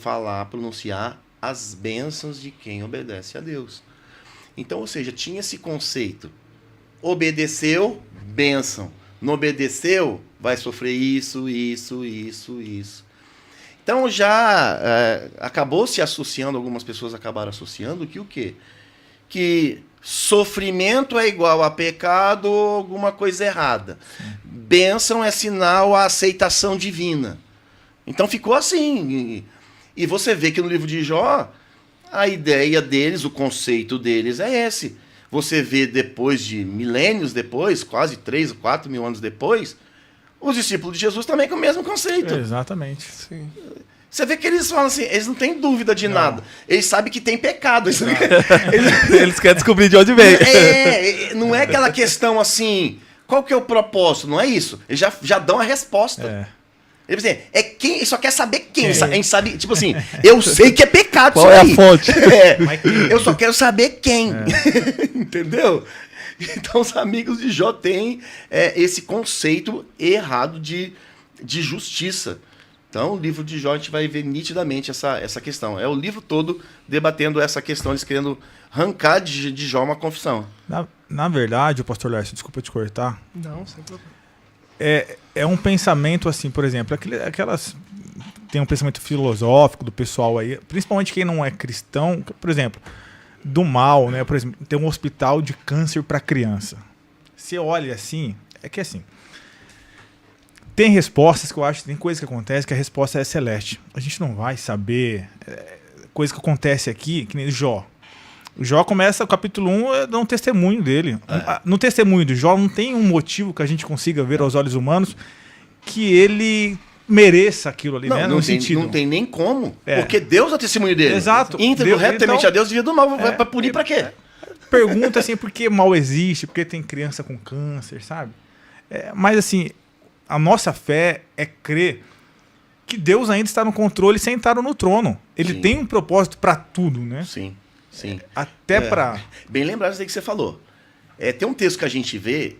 pronunciar as bênçãos de quem obedece a Deus. Então, ou seja, tinha esse conceito. Obedeceu, bênção. Não obedeceu, vai sofrer isso. Então, já acabou se associando, algumas pessoas acabaram associando que o quê? Que sofrimento é igual a pecado ou alguma coisa errada. Bênção é sinal à aceitação divina. Então ficou assim. E você vê que no livro de Jó, a ideia deles, o conceito deles é esse. Você vê depois de milênios depois, quase 3 ou 4 mil anos depois, os discípulos de Jesus também com o mesmo conceito. Exatamente. Sim. Você vê que eles falam assim, eles não têm dúvida de nada. Eles sabem que tem pecado. Eles querem descobrir de onde vem. Não é aquela questão assim, qual que é o propósito? Não é isso. Eles já dão a resposta. Ele dizer, quem, só quer saber quem. A gente sabe, tipo assim, eu sei que é pecado. Qual é a fonte? Eu só quero saber quem. Entendeu? Então os amigos de Jó têm esse conceito errado de justiça. Então o livro de Jó a gente vai ver nitidamente essa questão. É o livro todo debatendo essa questão, eles querendo arrancar de Jó uma confissão. Na verdade, pastor Lércio, desculpa te cortar. Não, sem problema. É um pensamento assim, por exemplo, tem um pensamento filosófico do pessoal aí, principalmente quem não é cristão, por exemplo, do mal, né? Por exemplo, tem um hospital de câncer para criança. Você olha assim, assim, tem respostas que eu acho, tem coisas que acontecem que a resposta é celeste. A gente não vai saber coisa que acontece aqui, que nem Jó. O Jó começa, o capítulo 1, dá um testemunho dele. No testemunho de Jó não tem um motivo que a gente consiga ver aos olhos humanos que ele mereça aquilo ali, né? Não tem nem como, porque Deus é o testemunho dele. Exato. Íntegro retamente a Deus, devia do mal, vai punir pra quê? Pergunta assim, por que mal existe, por que tem criança com câncer, sabe? Mas assim, a nossa fé é crer que Deus ainda está no controle sentado no trono. Ele tem um propósito para tudo, né? Sim. Até para... Bem lembrado isso aí que você falou. Tem um texto que a gente vê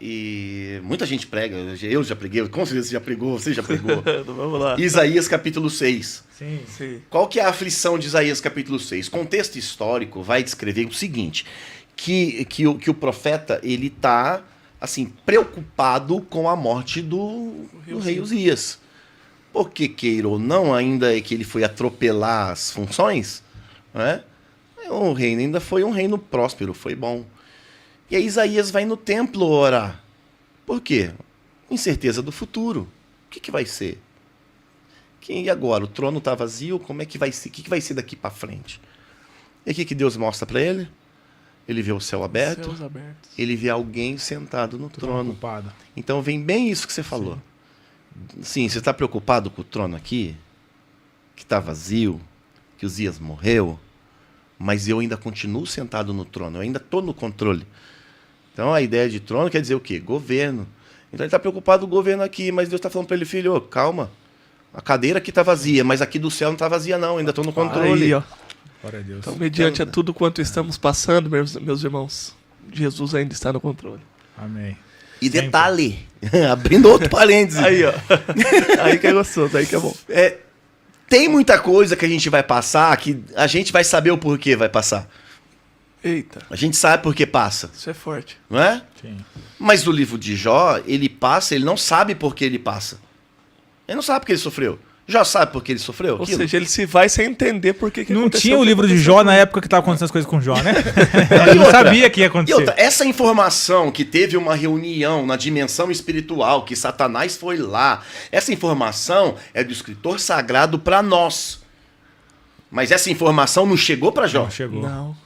e muita gente prega. Eu já preguei, com certeza você já pregou, você já pregou. Vamos lá. Isaías capítulo 6. Sim. Qual que é a aflição de Isaías capítulo 6? Contexto histórico vai descrever o seguinte, que o profeta ele está assim, preocupado com a morte do rei Uzias. Porque, queira ou não, ainda é que ele foi atropelar as funções, né? O reino ainda foi um reino próspero, foi bom. E aí Isaías vai no templo orar. Por quê? Incerteza do futuro. O que vai ser? E agora? O trono está vazio, como é que vai ser? O que vai ser daqui para frente? E o que Deus mostra para ele? ele vê o céu aberto, Céus abertos. ele vê alguém sentado no trono. Ocupado. Então vem bem isso que você falou. Sim, você está preocupado com o trono aqui? Que está vazio? Que Uzias morreu? Mas eu ainda continuo sentado no trono, eu ainda estou no controle. Então a ideia de trono quer dizer o quê? Governo. Então ele está preocupado com o governo aqui, mas Deus está falando para ele, filho, ô, calma. A cadeira aqui está vazia, mas aqui do céu não está vazia não, ainda estou no controle. Aí, ó. Glória a Deus. Então, mediante a tudo quanto estamos passando, meus irmãos, Jesus ainda está no controle. Amém. E detalhe, abrindo outro parênteses. Aí, ó. Aí que é gostoso, aí que é bom. Tem muita coisa que a gente vai passar que a gente vai saber o porquê vai passar. Eita, A gente sabe por que passa, isso é forte. não é? Sim. Mas no livro de Jó, ele passa, ele não sabe por que ele passa. Ele não sabe porque ele sofreu. Jó sabe por que ele sofreu? Ou aquilo? seja, ele se vai sem entender por que Não aconteceu tinha o que livro de aconteceu. Jó na época que estavam acontecendo as coisas com Jó, né? E Ele não outra, sabia que ia E acontecer. outra, essa informação que teve uma reunião na dimensão espiritual, que Satanás foi lá, essa informação é do escritor sagrado para nós. Mas essa informação não chegou para Jó. Não chegou. Não,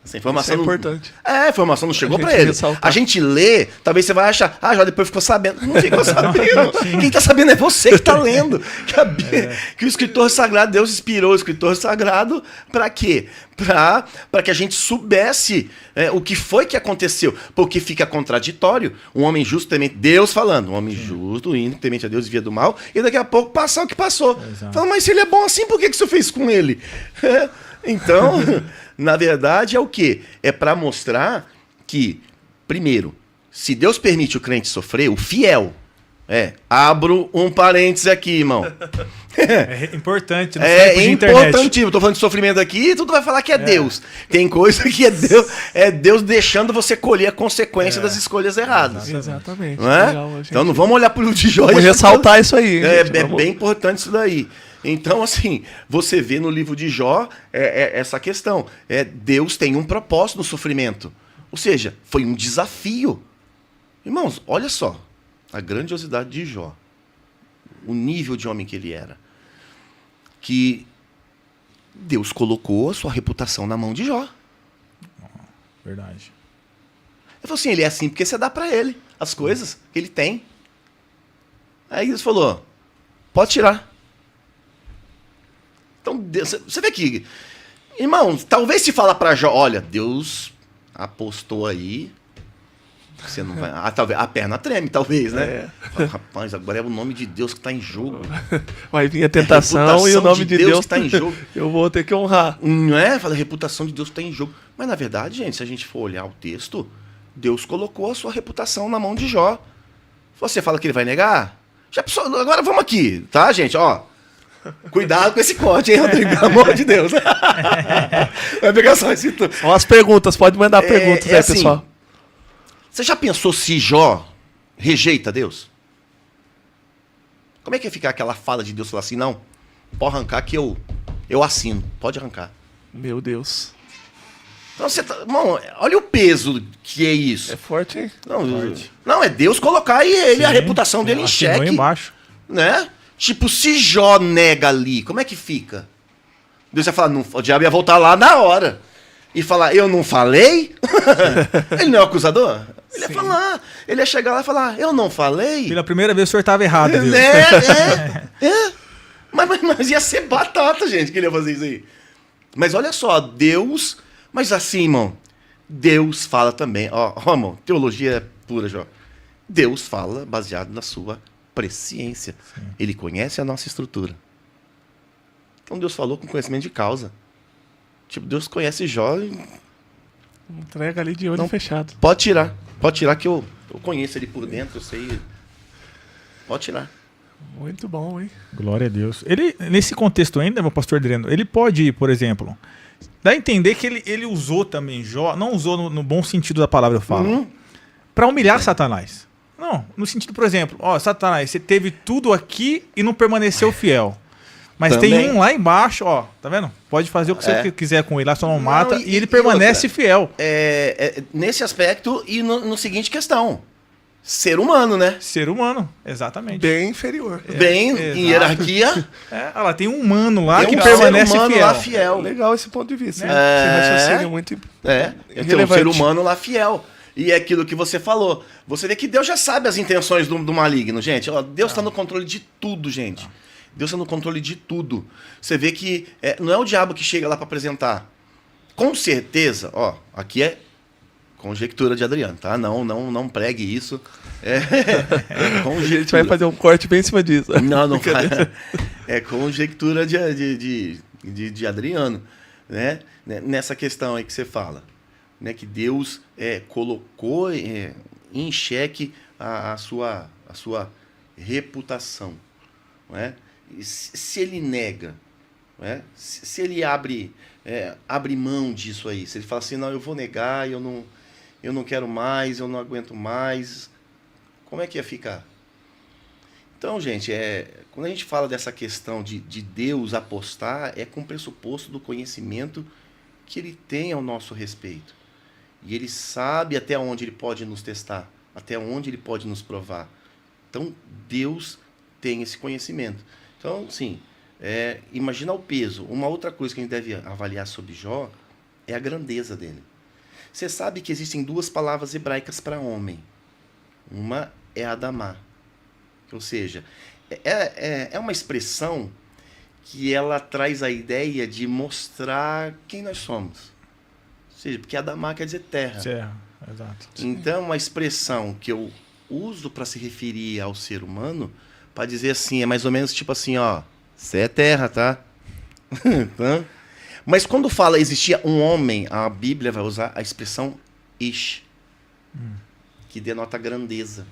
Essa informação isso é não... importante. A informação não chegou gente para ele. ressaltar. A gente lê, talvez você vai achar, Jó depois ficou sabendo. Não ficou sabendo. Quem tá sabendo é você que tá lendo. Que o escritor sagrado, Deus inspirou o escritor sagrado para quê? Para que a gente soubesse o que foi que aconteceu. Porque fica contraditório. Um homem justo, temente, Deus falando, um homem justo, indo, temente a Deus, via do mal, e daqui a pouco passar o que passou. Fala, mas se ele é bom assim, por que você fez com ele? Então, na verdade, é o quê? É para mostrar que, primeiro, se Deus permite o crente sofrer, o fiel, abro um parênteses aqui, irmão. É importante. Não é Importantíssimo. Tô falando de sofrimento aqui e tudo vai falar que é Deus. Tem coisa que é Deus deixando você colher a consequência das escolhas erradas. Exatamente. Não é? Legal, gente. Então não vamos olhar pro de Jó. Vamos ressaltar isso aí. gente. É Vamos- bem importante isso daí. Então, assim, você vê no livro de Jó essa questão. Deus tem um propósito no sofrimento. Ou seja, foi um desafio. Irmãos, olha só a grandiosidade de Jó. O nível de homem que ele era. Que Deus colocou a sua reputação na mão de Jó. Verdade. Ele falou assim, ele é assim porque você dá pra ele as coisas que ele tem. Aí Deus falou, pode tirar. Então, Deus, você vê que, irmão, talvez se fala pra Jó, olha, Deus apostou aí, você não vai... talvez, a perna treme, talvez, né? Rapaz, agora é o nome de Deus que está em jogo. Vai vir a tentação e o nome de Deus que está em jogo. Eu vou ter que honrar. Não é? Fala, a reputação de Deus está em jogo. Mas, na verdade, gente, se a gente for olhar o texto, Deus colocou a sua reputação na mão de Jó. Você fala que ele vai negar? Já pensou? Agora vamos aqui, tá, gente? Ó, cuidado com esse corte, hein, Rodrigo? Pelo amor de Deus. Vai pegar só esse... Ó, as perguntas, pode mandar perguntas aí, assim, pessoal. Você já pensou se Jó rejeita Deus? Como é que ia ficar aquela fala de Deus falar assim, não, pode arrancar que eu assino, pode arrancar. Meu Deus. Então você tá, irmão, olha o peso que é isso. É forte, hein? Não, é Deus colocar aí ele, a Sim, reputação dele em assinou xeque. embaixo. Né? Tipo, se Jó nega ali, como é que fica? Deus ia falar, não, o diabo ia voltar lá na hora. E falar, eu não falei? Ele não é o acusador? Ele ia falar, ele ia chegar lá e falar, eu não falei? Pela primeira vez o senhor estava errado, Deus. Mas ia ser batata, gente, que ele ia fazer isso aí. Mas olha só, Deus... Mas assim, irmão, Deus fala também. Ó, irmão, teologia é pura, Jó. Deus fala baseado na sua presciência. Sim. Ele conhece a nossa estrutura. Então Deus falou com conhecimento de causa. Tipo, Deus conhece Jó e... Entrega ali de olho fechado. Pode tirar que eu conheço ele por dentro, eu sei. Pode tirar. Muito bom, hein? Glória a Deus. Ele, nesse contexto ainda, meu pastor Adriano, ele pode, por exemplo, dá a entender que ele usou também Jó, não usou no bom sentido da palavra, eu falo, para humilhar Satanás. Não, no sentido, por exemplo, ó, Satanás, você teve tudo aqui e não permaneceu fiel. Mas também tem um lá embaixo, ó, tá vendo? Pode fazer o que você quiser com ele lá, só não mata, e ele permanece fiel. Nesse aspecto e no seguinte questão. ser humano, né? Ser humano, exatamente. Bem inferior. Bem, em hierarquia. Ela tem um humano lá Tem que um permanece ser humano fiel. lá fiel. Legal esse ponto de vista. É. Esse raciocínio muito Tem um relevante. ser humano lá fiel. E é aquilo que você falou. Você vê que Deus já sabe as intenções do maligno, gente. Ó, Deus está no controle de tudo, gente. Deus está no controle de tudo. Você vê que não é o diabo que chega lá para apresentar. Com certeza, ó, aqui é conjectura de Adriano, tá? Não pregue isso. A gente vai fazer um corte bem em cima disso. Não faz. É conjectura de Adriano, né? Nessa questão aí que você fala, né? Que Deus colocou em xeque a sua reputação, não é? Se ele nega, não é? Se ele abre mão disso aí, se ele fala assim, não, eu vou negar, eu não quero mais, eu não aguento mais, como é que ia ficar? Então, gente, quando a gente fala dessa questão de Deus apostar, é com o pressuposto do conhecimento que ele tem ao nosso respeito. E ele sabe até onde ele pode nos testar, até onde ele pode nos provar. Então, Deus tem esse conhecimento. Então, sim, imagina o peso. Uma outra coisa que a gente deve avaliar sobre Jó é a grandeza dele. Você sabe que existem duas palavras hebraicas para homem. Uma é Adamá. Ou seja, é uma expressão que ela traz a ideia de mostrar quem nós somos. Ou seja, porque Adamá quer dizer terra. Terra, exato. Então, uma expressão que eu uso para se referir ao ser humano, para dizer assim, é mais ou menos tipo assim, ó, você é terra, tá? Então, mas quando fala existia um homem, a Bíblia vai usar a expressão Ish, que denota grandeza.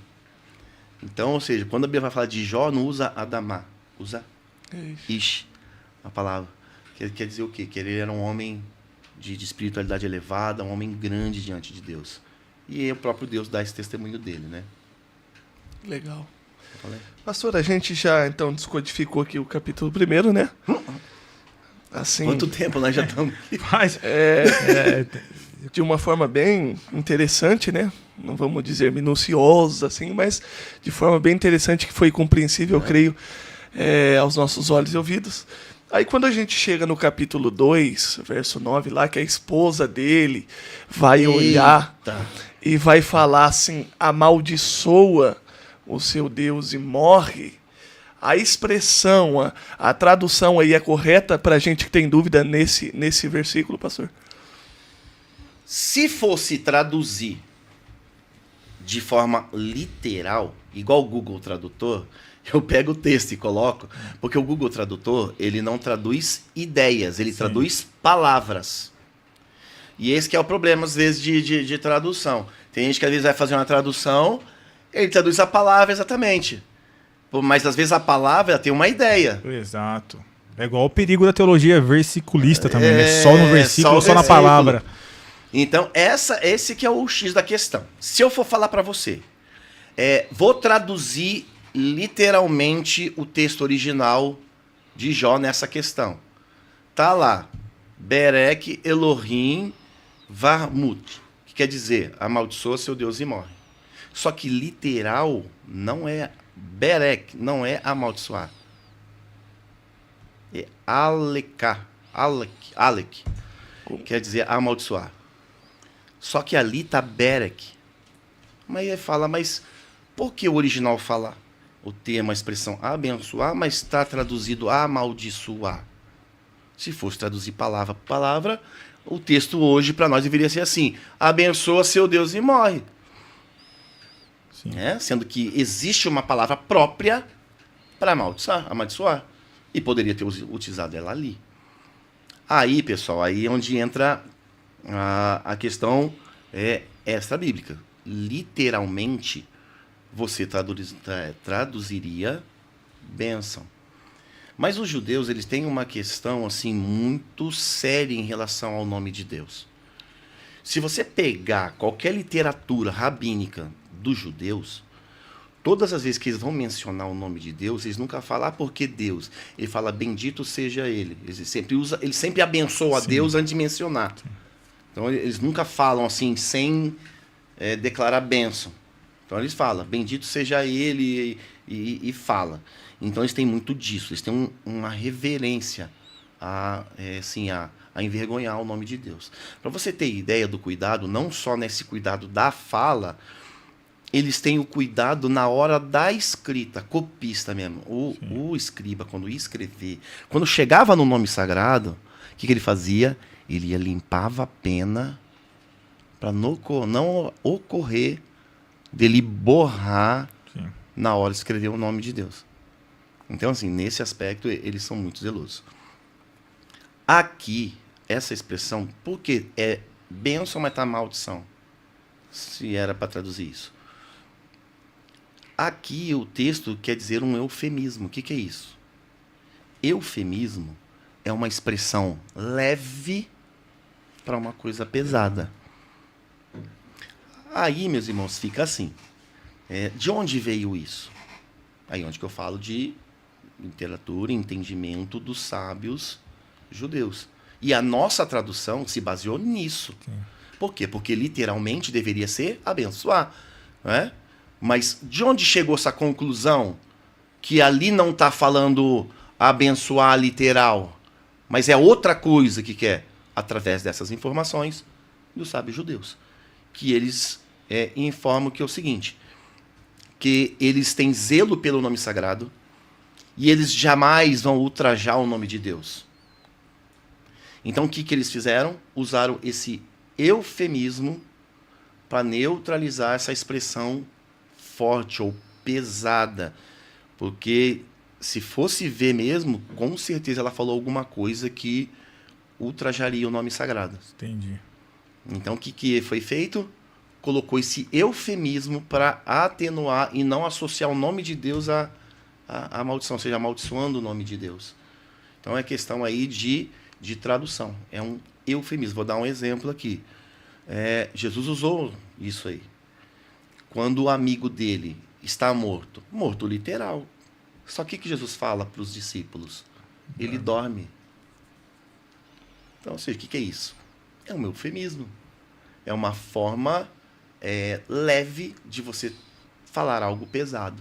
Então, ou seja, quando a Bíblia vai falar de Jó, não usa Adamá, usa Ish, a palavra. Quer dizer o quê? Que ele era um homem de espiritualidade elevada, um homem grande diante de Deus. E o próprio Deus dá esse testemunho dele, né? Legal. Pastor, a gente já então descodificou aqui o capítulo 1, né? Assim, quanto tempo nós já estamos aqui? De uma forma bem interessante, né? Não vamos dizer minuciosa, assim, mas de forma bem interessante, que foi compreensível, eu creio, aos nossos olhos e ouvidos. Aí quando a gente chega no capítulo 2, verso 9, lá, que a esposa dele vai olhar e vai falar assim, amaldiçoa o seu Deus e morre. A expressão, a tradução aí é correta para a gente que tem dúvida nesse versículo, pastor? Se fosse traduzir de forma literal, igual o Google Tradutor, eu pego o texto e coloco, porque o Google Tradutor, ele não traduz ideias, ele traduz palavras. E esse que é o problema, às vezes, de tradução. Tem gente que, às vezes, vai fazer uma tradução, ele traduz a palavra exatamente. Mas, às vezes, a palavra tem uma ideia. Exato. É igual o perigo da teologia versiculista também, né? Só no versículo, só na palavra. Então, esse que é o X da questão. Se eu for falar para você, vou traduzir literalmente o texto original de Jó nessa questão. Tá lá, Berek Elohim Varmut, que quer dizer, amaldiçoa seu Deus e morre. Só que literal não é Berek, não é amaldiçoar. É Aleka, Alek, quer dizer amaldiçoar. Só que ali tá Berek. Mas ele fala, mas por que o original fala o termo, a expressão abençoar, mas está traduzido amaldiçoar? Se fosse traduzir palavra por palavra, o texto hoje para nós deveria ser assim: abençoa seu Deus e morre. Sendo que existe uma palavra própria para amaldiçoar. E poderia ter utilizado ela ali. Aí, pessoal, aí é onde entra a questão extra-bíblica. Literalmente, você traduziria bênção. Mas os judeus, eles têm uma questão assim muito séria em relação ao nome de Deus. Se você pegar qualquer literatura rabínica dos judeus, todas as vezes que eles vão mencionar o nome de Deus, eles nunca falam porque Deus. Ele fala bendito seja ele. Ele sempre abençoa a Deus antes de mencionar. Então eles nunca falam assim sem declarar bênção. Então eles falam, bendito seja ele e fala. Então eles têm muito disso, eles têm uma reverência a envergonhar o nome de Deus. Para você ter ideia do cuidado, não só nesse cuidado da fala, eles têm o cuidado na hora da escrita, copista mesmo. O escriba, quando ia escrever, quando chegava no nome sagrado, o que ele fazia? Ele limpava a pena para não ocorrer dele borrar na hora de escrever o nome de Deus. Então, assim, nesse aspecto, eles são muito zelosos. Aqui, essa expressão, porque é bênção, mas tá maldição, se era para traduzir isso. Aqui, o texto quer dizer um eufemismo. O que é isso? Eufemismo é uma expressão leve para uma coisa pesada. Aí, meus irmãos, fica assim. De onde veio isso? Aí onde que eu falo de literatura e entendimento dos sábios judeus. E a nossa tradução se baseou nisso. Sim. Por quê? Porque literalmente deveria ser abençoar. Né? Mas de onde chegou essa conclusão que ali não está falando abençoar literal, mas é outra coisa que quer? Através dessas informações dos sábios judeus. Que eles informam que é o seguinte, que eles têm zelo pelo nome sagrado e eles jamais vão ultrajar o nome de Deus. Então o que eles fizeram? Usaram esse eufemismo para neutralizar essa expressão forte ou pesada. Porque se fosse ver mesmo, com certeza ela falou alguma coisa que ultrajaria o nome sagrado. Entendi. Então o que foi feito? Colocou esse eufemismo para atenuar e não associar o nome de Deus à maldição, ou seja, amaldiçoando o nome de Deus. Então é questão aí de tradução. É um eufemismo. Vou dar um exemplo aqui. Jesus usou isso aí. Quando o amigo dele está morto, morto literal. Só que Jesus fala para os discípulos? Ele dorme. Então, ou seja, o que é isso? É um eufemismo. É uma forma leve de você falar algo pesado.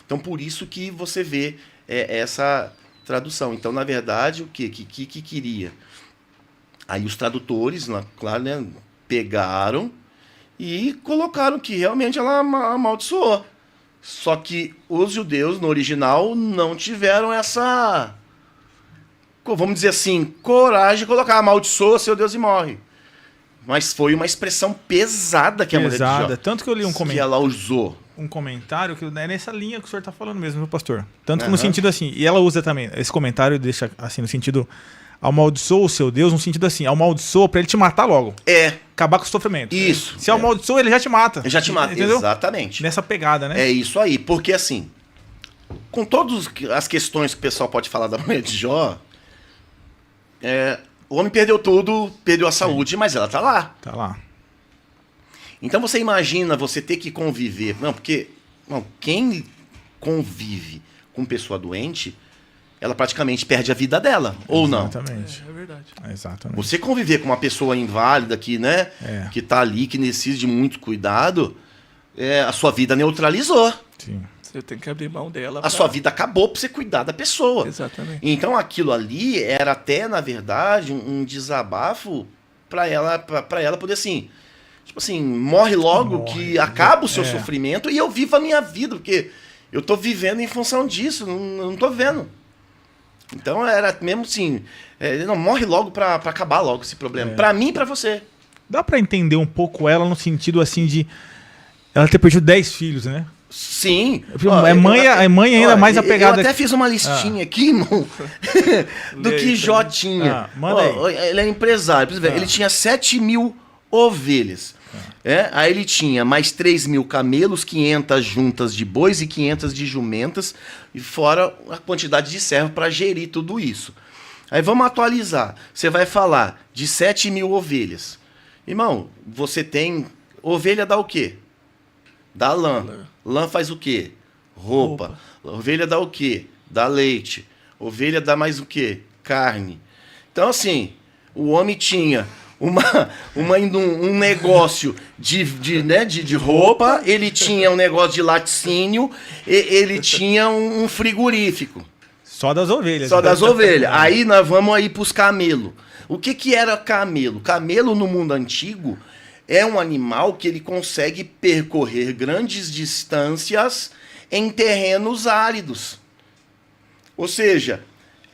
Então, por isso que você vê essa tradução. Então, na verdade, o que queria? Aí os tradutores, claro, né, pegaram e colocaram que realmente ela amaldiçoou. Só que os judeus, no original, não tiveram essa, vamos dizer assim, coragem de colocar amaldiçoa seu Deus e morre. Mas foi uma expressão pesada que a mulher de Jó, tanto que eu li um comentário que ela usou. Um comentário que é nessa linha que o senhor está falando mesmo, viu, pastor? Tanto que no sentido assim, e ela usa também, esse comentário deixa assim, no sentido, amaldiçoa o seu Deus, no sentido assim, amaldiçoa para ele te matar logo. Acabar com o sofrimento. Isso. Se amaldiçoa, ele já te mata. Ele já te mata, entendeu? Exatamente. Nessa pegada, né? É isso aí, porque assim, com todas as questões que o pessoal pode falar da mulher de Jó, o homem perdeu tudo, perdeu a saúde, mas ela tá lá. Tá lá. Então você imagina você ter que conviver. Quem convive com pessoa doente, ela praticamente perde a vida dela, ou não? Exatamente. É verdade. Exatamente. Você conviver com uma pessoa inválida que, né, que tá ali, que necessita de muito cuidado, a sua vida neutralizou. Sim. Você tem que abrir mão dela. A sua vida acabou para você cuidar da pessoa. Exatamente. Então aquilo ali era até, na verdade, um desabafo para ela poder assim, tipo assim, morre logo, que acaba o seu sofrimento e eu vivo a minha vida, porque eu tô vivendo em função disso, não tô vendo. Então era mesmo assim, não, morre logo para acabar logo esse problema. Para mim e para você. Dá para entender um pouco ela no sentido assim de ela ter perdido 10 filhos, né? Sim. É mãe ainda mais apegada. Eu até fiz uma listinha aqui, irmão, do que Jó tinha. Manda aí. Ele é empresário. Ele tinha 7.000 ovelhas. Aí ele tinha mais 3.000 camelos, 500 juntas de bois e 500 de jumentas, e fora a quantidade de servo para gerir tudo isso. Aí vamos atualizar. Você vai falar de 7.000 ovelhas. Irmão, você tem... Ovelha dá o quê? Dá lã. Lã faz o quê? Roupa. Ovelha dá o quê? Dá leite. Ovelha dá mais o quê? Carne. Então, assim, o homem tinha um negócio de roupa, ele tinha um negócio de laticínio, ele tinha um frigorífico. Só das ovelhas. Só das ovelhas. Aí nós vamos aí pros camelos. O que era camelo? Camelo no mundo antigo é um animal que ele consegue percorrer grandes distâncias em terrenos áridos. Ou seja,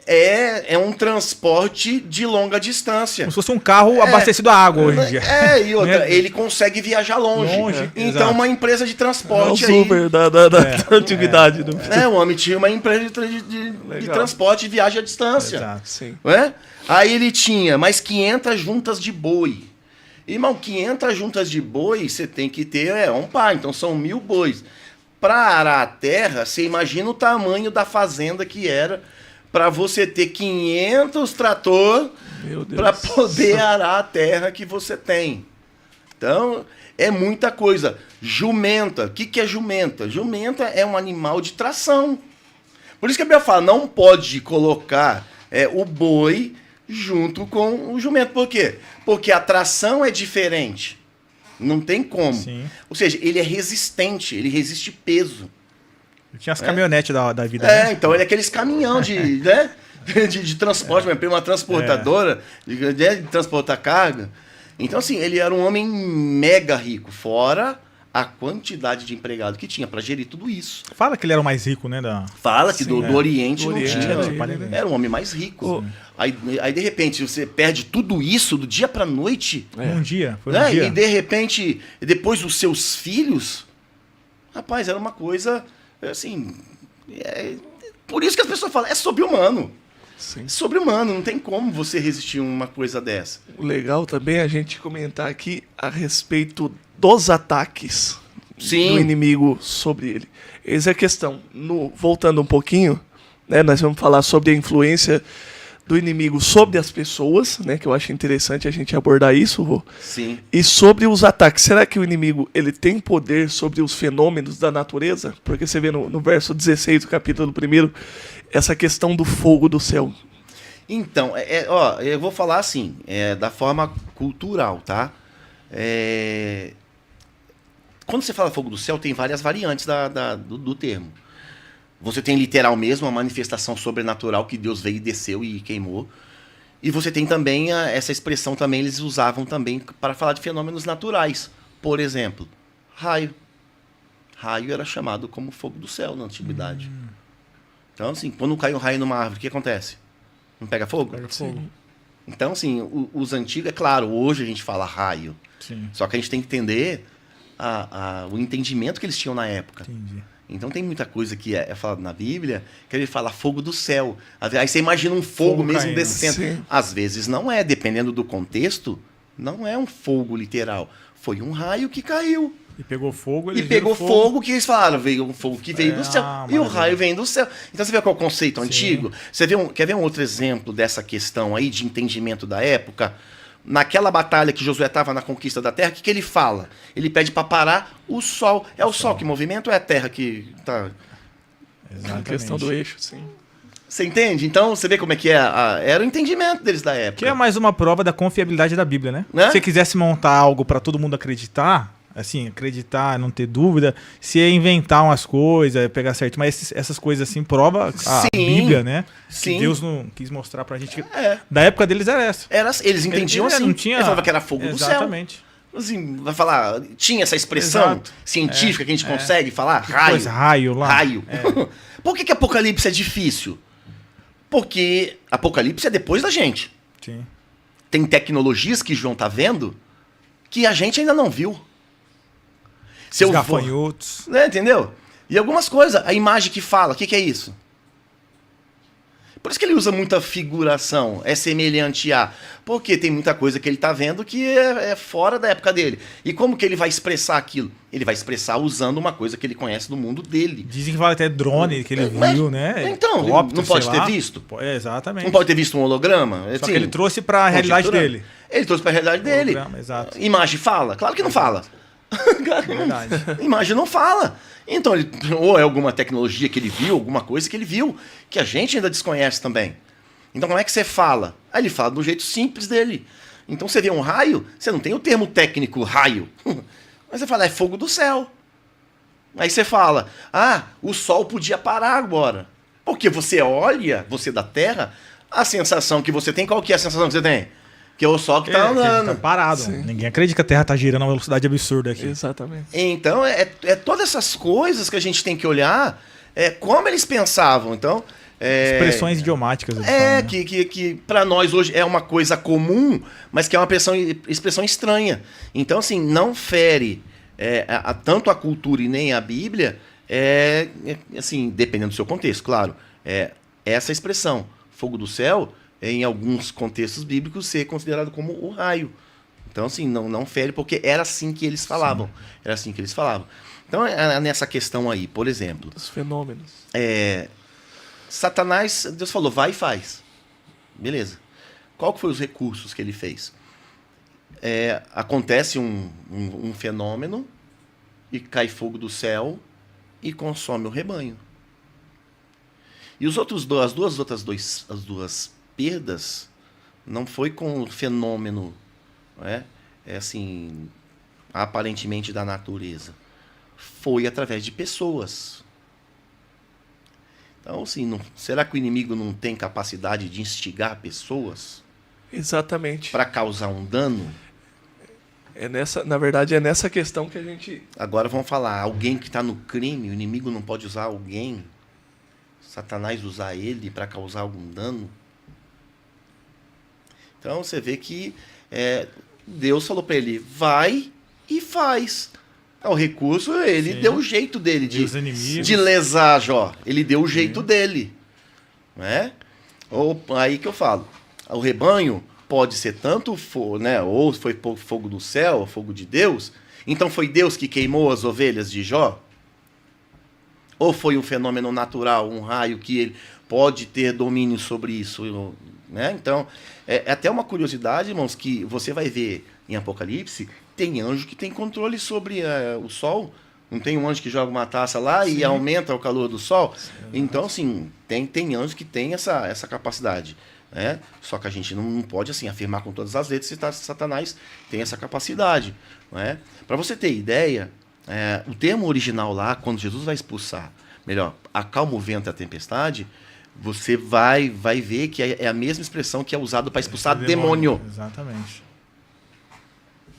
é um transporte de longa distância. Como se fosse um carro abastecido a água hoje em dia. E outra, ele consegue viajar longe. Então, exato. Uma empresa de transporte é o Uber da antiguidade. O homem tinha uma empresa de transporte e viagem à distância. Exato. Sim. Aí ele tinha mais 500 juntas de boi. Irmão, 500 juntas de boi, você tem que ter um par. Então, são 1.000 bois. Para arar a terra, você imagina o tamanho da fazenda que era para você ter 500 trator para poder arar a terra que você tem. Então, é muita coisa. Jumenta. O que é jumenta? Jumenta é um animal de tração. Por isso que a Bíblia fala, não pode colocar o boi junto com o jumento. Por quê? Porque a tração é diferente. Não tem como. Sim. Ou seja, ele é resistente, ele resiste peso. Tinha as caminhonetes da vida. Né? Então ele é aqueles caminhão de transporte, uma transportadora, de transportar carga. Então, assim, ele era um homem mega rico, fora a quantidade de empregado que tinha para gerir tudo isso. Fala que ele era o mais rico, né? Fala que do Oriente não Oriente tinha. Era o homem mais rico. Aí, de repente, você perde tudo isso do dia para noite. Um dia. Foi Né? um dia. E, de repente, depois os seus filhos... Rapaz, era uma coisa, assim... por isso que as pessoas falam, é sobre-humano. Sim. Sobre-humano, não tem como você resistir a uma coisa dessa. O legal também é a gente comentar aqui a respeito dos ataques do inimigo sobre ele. Essa é a questão. Voltando um pouquinho, né, nós vamos falar sobre a influência do inimigo sobre as pessoas, né, que eu acho interessante a gente abordar isso, Rô. Sim. E sobre os ataques. Será que o inimigo ele tem poder sobre os fenômenos da natureza? Porque você vê no verso 16 do capítulo 1, essa questão do fogo do céu. Então, eu vou falar assim, da forma cultural, tá? Quando você fala fogo do céu, tem várias variantes do termo. Você tem literal mesmo, a manifestação sobrenatural que Deus veio e desceu e queimou. E você tem também essa expressão também, eles usavam também para falar de fenômenos naturais. Por exemplo, raio. Raio era chamado como fogo do céu na antiguidade. Então, assim, quando cai um raio numa árvore, o que acontece? Não pega fogo? Pega fogo. Então, assim, os antigos, é claro, hoje a gente fala raio. Sim. Só que a gente tem que entender o entendimento que eles tinham na época. Entendi. Então tem muita coisa que é falado na Bíblia que ele fala fogo do céu. Aí você imagina um fogo mesmo caindo. descendo. Sim. Às vezes não é, dependendo do contexto, não é um fogo literal. Foi um raio que caiu. E pegou fogo. E pegou fogo que eles falaram, veio um fogo que veio do céu. E maravilha. o raio vem do céu. Então você vê qual é o conceito antigo? Você quer ver um outro exemplo dessa questão aí de entendimento da época? Naquela batalha que Josué estava na conquista da terra, o que ele fala? Ele pede para parar o sol. É o sol que movimenta ou é a terra que está... Exatamente. A questão do eixo, sim. Você entende? Então você vê como é que é. Era o entendimento deles da época. Que é mais uma prova da confiabilidade da Bíblia, né? Né? Se você quisesse montar algo para todo mundo acreditar, assim, acreditar, não ter dúvida, se ia inventar umas coisas, pegar certo, mas essas coisas assim prova a Bíblia, né? Sim. Que Deus não quis mostrar pra gente. Da época deles era essa. Eles entendiam assim. Não tinha... Ele falava que era fogo do céu. Exatamente. Assim, vai falar, tinha essa expressão Exato. científica que a gente consegue falar? Que Raio. coisa, raio lá. Raio. Por que Apocalipse é difícil? Porque Apocalipse é depois da gente. Sim. Tem tecnologias que João tá vendo que a gente ainda não viu. Os gafanhotos. Né, entendeu? E algumas coisas. A imagem que fala, o que é isso? Por isso que ele usa muita figuração. É semelhante a... Porque tem muita coisa que ele tá vendo que é fora da época dele. E como que ele vai expressar aquilo? Ele vai expressar usando uma coisa que ele conhece do mundo dele. Dizem que fala até drone que ele viu, né? Então, Helicóptero, não pode sei ter lá. visto? Exatamente. Não pode ter visto um holograma? Só que ele trouxe pra realidade dele. Ele trouxe pra realidade dele. Holograma, exato. Imagem fala? Claro que não fala. Verdade. Imagem não fala. Então, ou é alguma tecnologia que ele viu, alguma coisa que ele viu, que a gente ainda desconhece também. Então, como é que você fala? Aí ele fala do jeito simples dele. Então você vê um raio, você não tem o termo técnico raio. Mas você fala, é fogo do céu. Aí você fala, o sol podia parar agora. Porque você olha, você da Terra, a sensação que você tem, qual que é a sensação que você tem? Que é o sol que está andando. Que tá parado. Sim. Ninguém acredita que a Terra está girando a uma velocidade absurda aqui. Exatamente. Então, é todas essas coisas que a gente tem que olhar, como eles pensavam. Então, expressões idiomáticas. Que para nós hoje é uma coisa comum, mas que é uma expressão estranha. Então, assim, não fere tanto a cultura e nem a Bíblia, assim, dependendo do seu contexto, claro. Essa expressão, fogo do céu, em alguns contextos bíblicos, ser considerado como o raio. Então, assim, não fere, porque era assim que eles falavam. Sim. Era assim que eles falavam. Então, nessa questão aí, por exemplo... Os fenômenos. Satanás, Deus falou, vai e faz. Beleza. Qual que foi os recursos que ele fez? Acontece um fenômeno e cai fogo do céu e consome o rebanho. E as duas perdas não foi com o fenômeno, assim, aparentemente da natureza. Foi através de pessoas. Então, assim, será que o inimigo não tem capacidade de instigar pessoas? Exatamente. Para causar um dano? Na verdade, é nessa questão que a gente... Agora vamos falar, alguém que está no crime, o inimigo não pode usar alguém, Satanás usar ele para causar algum dano? Então você vê que Deus falou para ele, vai e faz. O recurso, ele deu o jeito dele de lesar Jó. Ele deu o jeito dele. Né? Aí que eu falo, o rebanho pode ser tanto, ou foi fogo do céu, ou fogo de Deus. Então foi Deus que queimou as ovelhas de Jó? Ou foi um fenômeno natural, um raio que ele pode ter domínio sobre isso? Né? Então, é até uma curiosidade, irmãos, que você vai ver em Apocalipse, tem anjo que tem controle sobre o sol. Não tem um anjo que joga uma taça lá e aumenta o calor do sol? Sim, então, assim, tem anjos que tem essa capacidade. Né? Só que a gente não pode assim afirmar com todas as letras se Satanás tem essa capacidade. Né? Para você ter ideia, o termo original lá, quando Jesus vai expulsar, acalma o vento e a tempestade, você vai ver que é a mesma expressão que é usada para expulsar demônio. Exatamente.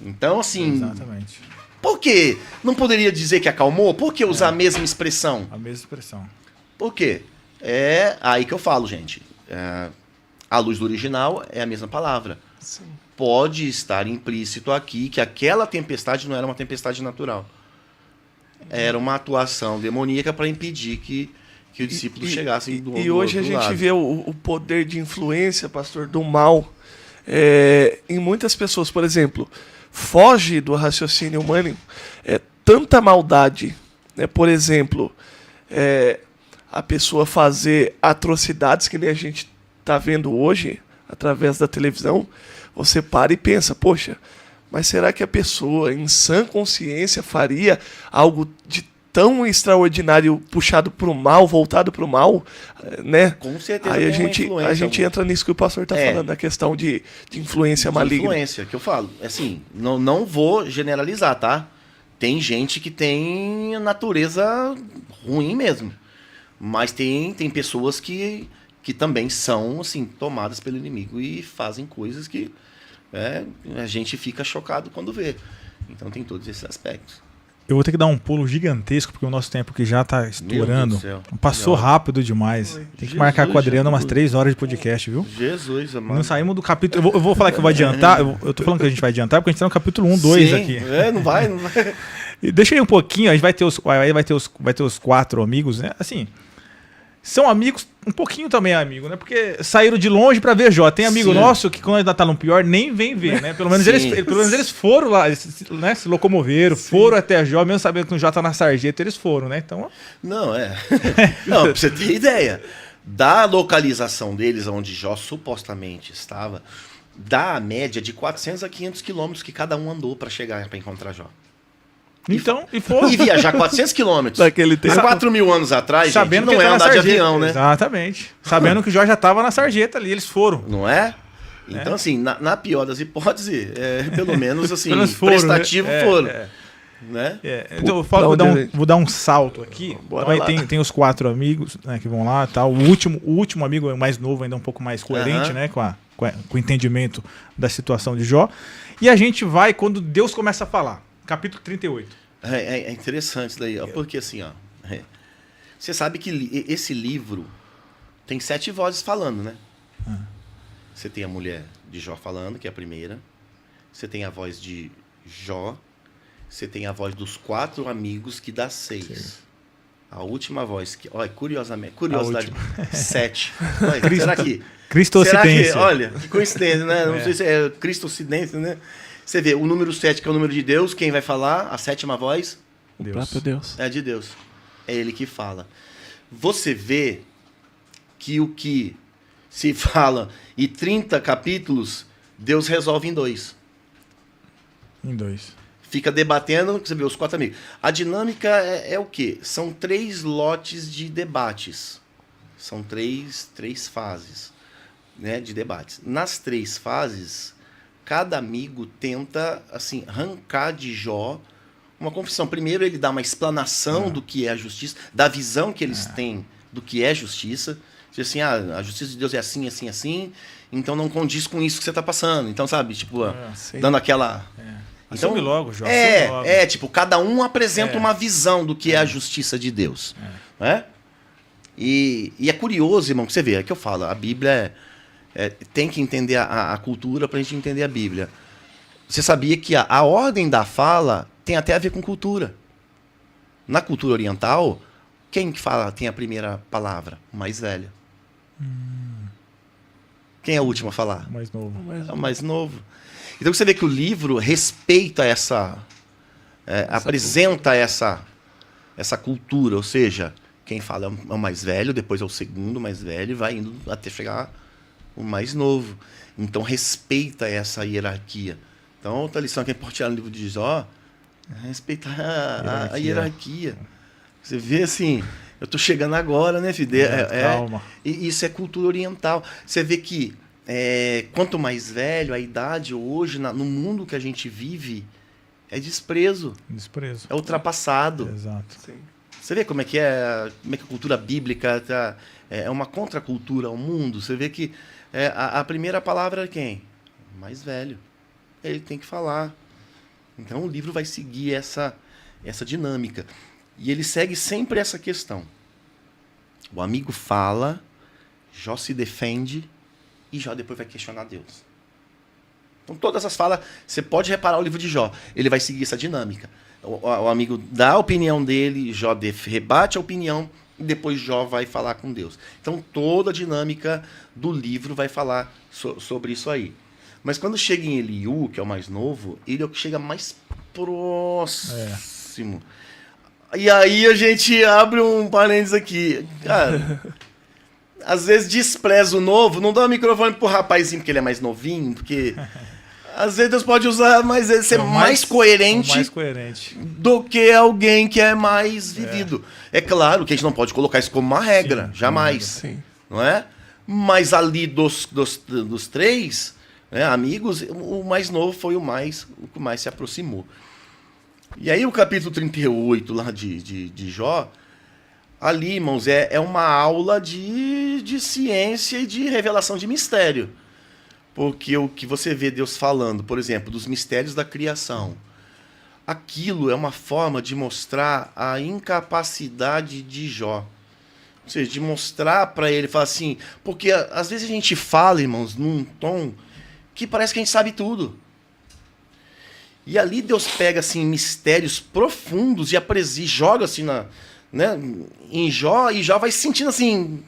Então, assim... Exatamente. Por que não poderia dizer que acalmou? Por que usar a mesma expressão? A mesma expressão. Por quê? É aí que eu falo, gente. A luz do original é a mesma palavra. Sim. Pode estar implícito aqui que aquela tempestade não era uma tempestade natural. Era uma atuação demoníaca para impedir que o discípulo chegasse do outro lado. E hoje a gente vê o poder de influência, pastor, do mal em muitas pessoas. Por exemplo, foge do raciocínio humano tanta maldade. Né? Por exemplo, a pessoa fazer atrocidades que nem a gente está vendo hoje, através da televisão. Você para e pensa, poxa, mas será que a pessoa em sã consciência faria algo de tão extraordinário, puxado para o mal, voltado para o mal, né? Com certeza. Aí a gente entra nisso que o pastor está falando, na questão de influência maligna. Influência, que eu falo. Assim, não vou generalizar, tá? Tem gente que tem natureza ruim mesmo. Mas tem pessoas que também são assim, tomadas pelo inimigo e fazem coisas que a gente fica chocado quando vê. Então tem todos esses aspectos. Eu vou ter que dar um pulo gigantesco, porque o nosso tempo aqui já está estourando. Passou rápido demais. Tem que marcar com o Adriano umas 3 horas de podcast, viu? Jesus, amado. Não saímos do capítulo... Eu vou falar que eu vou adiantar. Eu tô falando que a gente vai adiantar, porque a gente tá no capítulo 1, 2 aqui. Não vai. E deixa aí um pouquinho, a gente vai ter os 4 amigos, né? Assim... São amigos, um pouquinho também é amigo, né? Porque saíram de longe pra ver Jó. Tem amigo nosso que quando ainda tá no pior, nem vem ver, né? Pelo menos eles foram lá, né? Se locomoveram, foram até Jó, mesmo sabendo que o Jó tá na sarjeta, eles foram, né? Então... Não, Não, pra você ter ideia, da localização deles, onde Jó supostamente estava, dá a média de 400 a 500 quilômetros que cada um andou pra chegar, pra encontrar Jó. Então, e viajar 400 quilômetros. Daquele tempo. Há 4.000 anos atrás, sabendo gente, não é andar de avião, né? Exatamente. Sabendo que o Jó já estava na sarjeta ali, eles foram. Não é? Então, assim, na pior das hipóteses, pelo menos, assim, prestativo foram. Né? Então, vou dar um salto aqui. Então, aí tem os 4 amigos, né, que vão lá, tá? O último amigo, o mais novo, ainda um pouco mais coerente, né, com o entendimento da situação de Jó. E a gente vai quando Deus começa a falar. Capítulo 38. É interessante isso daí, ó, porque assim, ó, você sabe que esse livro tem 7 vozes falando, né? Você tem a mulher de Jó falando, que é a primeira. Você tem a voz de Jó. Você tem a voz dos 4 amigos, que dá 6. Sim. A última voz, que, olha, curiosidade, 7. Olha, será que... Cristo-ocidência. Olha, que coincidência, né? Não sei se é Cristo-ocidência, né? Você vê, o número 7, que é o número de Deus, quem vai falar? A 7ª voz? O próprio Deus. É de Deus. É ele que fala. Você vê que o que se fala em 30 capítulos, Deus resolve em 2. Em 2. Fica debatendo, você vê, os 4 amigos. A dinâmica é o quê? São 3 lotes de debates. São 3 fases, né, de debates. Nas 3 fases, cada amigo tenta, assim, arrancar de Jó uma confissão. Primeiro ele dá uma explanação do que é a justiça, da visão que eles têm do que é justiça. Diz assim, a justiça de Deus é assim, assim, assim, então não condiz com isso que você está passando. Então, sabe, tipo, dando aquela... Então, assume logo, Jó. Tipo, cada um apresenta uma visão do que é a justiça de Deus. Né? E é curioso, irmão, que você vê, é que eu falo, a Bíblia tem que entender a cultura para a gente entender a Bíblia. Você sabia que a ordem da fala tem até a ver com cultura. Na cultura oriental, quem que fala tem a primeira palavra? O mais velho. Quem é o último a falar? O mais novo. É o mais novo. Então você vê que o livro respeita apresenta essa cultura, ou seja, quem fala é o mais velho, depois é o segundo mais velho, e vai indo até chegar o mais novo. Então respeita essa hierarquia. Então outra lição que é importante no livro de Jó é respeitar a hierarquia. Você vê assim, eu estou chegando agora, né, filho? Calma. E isso é cultura oriental. Você vê que quanto mais velho, a idade hoje, no mundo que a gente vive, é desprezo. É ultrapassado. Exato. Sim. Você vê como é que a cultura bíblica é uma contracultura ao mundo. Você vê que a primeira palavra é quem? O mais velho. Ele tem que falar. Então o livro vai seguir essa dinâmica. E ele segue sempre essa questão. O amigo fala, Jó se defende, e Jó depois vai questionar Deus. Então todas as falas, você pode reparar o livro de Jó, ele vai seguir essa dinâmica. O amigo dá a opinião dele, Jó rebate a opinião, e depois Jó vai falar com Deus. Então toda a dinâmica do livro vai falar sobre isso aí. Mas quando chega em Eliú, que é o mais novo, ele é o que chega mais próximo. E aí a gente abre um parênteses aqui. Cara, às vezes despreza o novo, não dá o microfone pro rapazinho porque ele é mais novinho, porque às vezes Deus pode usar ser mais coerente do que alguém que é mais vivido. É claro que a gente não pode colocar isso como uma regra, jamais. Sim. Não é? Mas ali dos 3 amigos, o mais novo foi o que mais se aproximou. E aí o capítulo 38 lá de Jó, ali, irmãos, é uma aula de ciência e de revelação de mistério. Porque o que você vê Deus falando, por exemplo, dos mistérios da criação, aquilo é uma forma de mostrar a incapacidade de Jó. Ou seja, de mostrar para ele, falar assim, porque às vezes a gente fala, irmãos, num tom que parece que a gente sabe tudo. E ali Deus pega assim mistérios profundos e joga assim em Jó, e Jó vai se sentindo assim: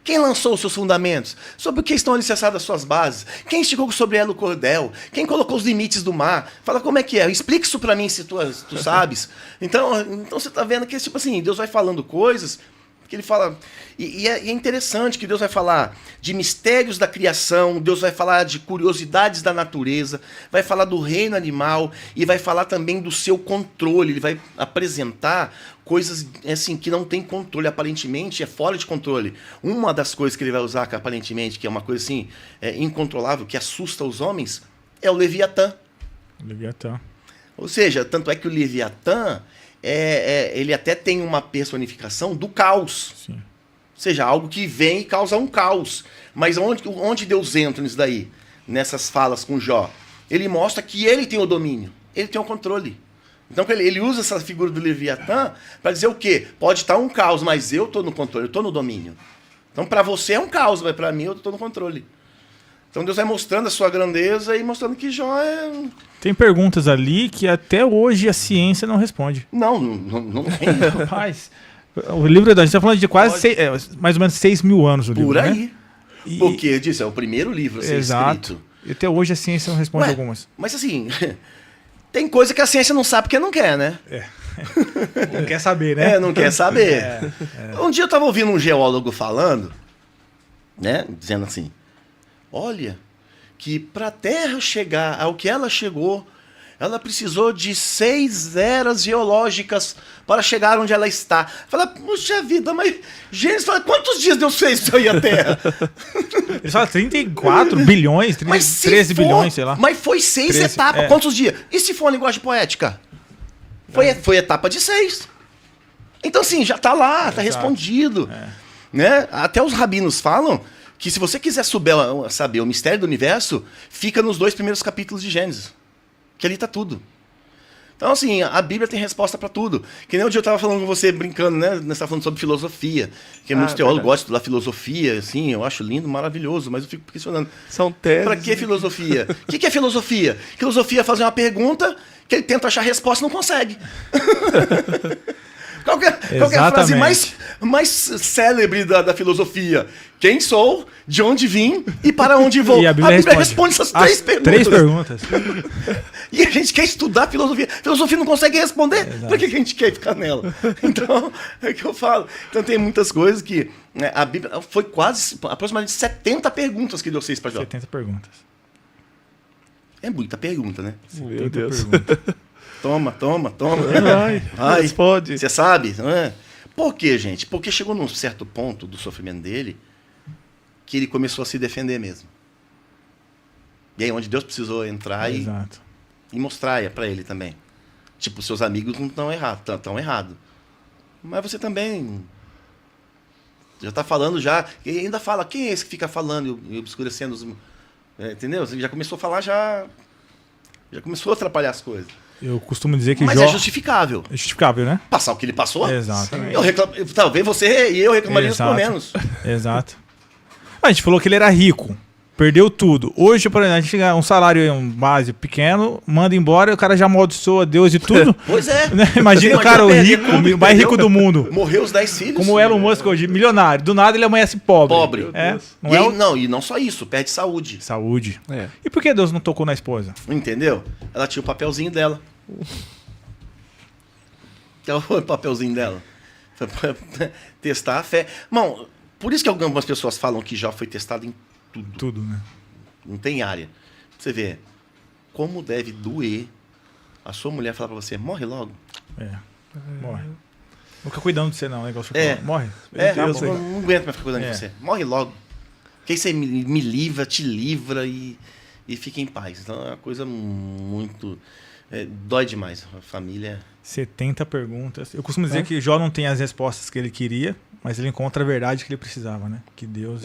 quem lançou os seus fundamentos? Sobre o que estão alicerçadas as suas bases? Quem esticou sobre ela o cordel? Quem colocou os limites do mar? Fala como é que é. Explica isso para mim se tu sabes. Então você está vendo que tipo assim, Deus vai falando coisas Porque ele fala... E é interessante que Deus vai falar de mistérios da criação, Deus vai falar de curiosidades da natureza, vai falar do reino animal e vai falar também do seu controle. Ele vai apresentar coisas assim que não tem controle, aparentemente é fora de controle. Uma das coisas que ele vai usar, que aparentemente que é uma coisa assim incontrolável, que assusta os homens, é o Leviatã. Leviatã. Ou seja, tanto é que o Leviatã, ele até tem uma personificação do caos. Sim. Ou seja, algo que vem e causa um caos. Mas onde Deus entra nisso daí? Nessas falas com Jó. Ele mostra que ele tem o domínio, ele tem o controle. Então ele usa essa figura do Leviatã para dizer o quê? Pode estar um caos, mas eu estou no controle, eu estou no domínio. Então para você é um caos, mas para mim eu estou no controle. Então Deus vai mostrando a sua grandeza e mostrando que Jó é... Tem perguntas ali que até hoje a ciência não responde. Não tem. Rapaz, o livro a gente está falando de quase mais ou menos 6 mil anos o livro, por aí. Né? E... Porque eu disse, é o primeiro livro a ser escrito. E até hoje a ciência não responde algumas. Mas assim, tem coisa que a ciência não sabe porque não quer, né? Não quer saber, né? Não quer saber. Um dia eu estava ouvindo um geólogo falando, né? Dizendo assim, olha, que para a Terra chegar ao que ela chegou, ela precisou de 6 eras geológicas para chegar onde ela está. Fala, puxa vida, mas Gênesis fala, quantos dias Deus fez isso aí a Terra? Eles falam 34 bilhões, 13 bilhões, sei lá. Mas foi 6 etapas, quantos dias? E se for uma linguagem poética? Foi etapa de 6. Então, assim, já está lá, está respondido. Né? Até os rabinos falam que se você quiser saber o mistério do universo, fica nos 2 primeiros capítulos de Gênesis. Que ali está tudo. Então, assim, a Bíblia tem resposta para tudo. Que nem um dia eu estava falando com você, brincando, né? Nós estávamos falando sobre filosofia. Que muitos teólogos gostam de estudar filosofia, assim, eu acho lindo, maravilhoso, mas eu fico questionando. São teses. Para que filosofia? O que é filosofia? Filosofia é fazer uma pergunta que ele tenta achar a resposta e não consegue. Qual que é a frase mais célebre da filosofia? Quem sou, de onde vim e para onde vou? E a Bíblia responde essas 3 perguntas. 3 perguntas. E a gente quer estudar filosofia. Filosofia não consegue responder. Para que a gente quer ficar nela? Então, é o que eu falo. Então tem muitas coisas que... Né, a Bíblia foi aproximadamente 70 perguntas que Deus fez para Jó. 70 perguntas. É muita pergunta, né? Meu Deus. Toma. Ai, responde. Você sabe, não é? Por quê, gente? Porque chegou num certo ponto do sofrimento dele que ele começou a se defender mesmo. E aí onde Deus precisou entrar e mostrar para ele também. Tipo, seus amigos não estão errados. Mas você também já está falando já. E ainda fala, quem é esse que fica falando e obscurecendo os... entendeu? Você já começou a falar, já começou a atrapalhar as coisas. Eu costumo dizer que Mas Jó... é justificável. É justificável, né? Passar o que ele passou? Exatamente. Talvez você e eu reclamaríamos pelo menos. Exato. A gente falou que ele era rico. Perdeu tudo. Hoje, por exemplo, a gente ganha um salário, um base pequeno, manda embora e o cara já amaldiçoa Deus e tudo. Pois é. Né? Imagina o cara rico, o mais rico do mundo. Morreu os 10 filhos. Como o Elon Musk hoje, milionário. Do nada ele amanhece pobre. E não só isso, perde saúde. Saúde. E por que Deus não tocou na esposa? Entendeu? Ela tinha o papelzinho dela. Qual foi o papelzinho dela? Foi pra testar a fé. Bom, por isso que algumas pessoas falam que Jó foi testado em tudo, né? Não tem área. Você vê como deve doer a sua mulher falar pra você, morre logo. Morre. Não fica cuidando de você não, negócio. Morre. Não aguento mais ficar cuidando de você. Morre logo. Porque aí você me livra, te livra e fica em paz. Então é uma coisa muito... dói demais. A família... 70 perguntas. Eu costumo dizer que Jó não tem as respostas que ele queria, mas ele encontra a verdade que ele precisava, né? Que Deus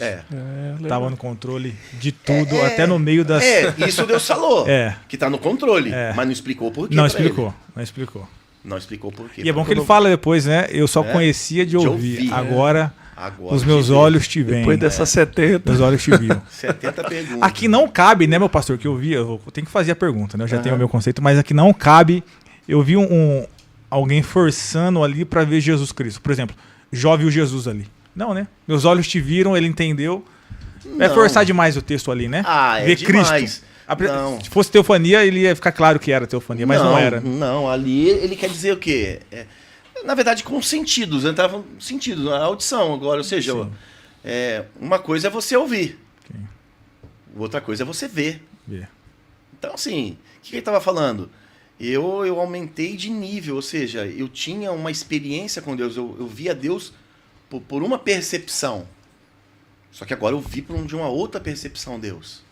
estava no controle de tudo, até no meio das... isso Deus falou. Que está no controle, mas não explicou por quê. Não explicou. Não explicou por quê. E é bom que ele fala depois, né? Eu só conhecia de ouvir. Agora os meus olhos te veem. Depois dessas 70. Meus olhos te viam. 70 perguntas. Aqui não cabe, né, meu pastor, que eu vi, eu tenho que fazer a pergunta, né? Eu já tenho o meu conceito, mas aqui não cabe. Eu vi alguém forçando ali para ver Jesus Cristo. Por exemplo, Jó viu Jesus ali. Não, né? Meus olhos te viram, ele entendeu. É forçar demais o texto ali, né? Ver demais. Cristo. Se fosse teofania, ele ia ficar claro que era teofania, mas não era. Não, ali ele quer dizer o quê? Na verdade, com sentidos. Entravam sentidos, a audição agora. Ou seja, uma coisa é você ouvir. Sim. Outra coisa é você ver. Então, assim, o que ele estava falando? Eu aumentei de nível, ou seja, eu tinha uma experiência com Deus. Eu via Deus por uma percepção. Só que agora eu vi de uma outra percepção Deus.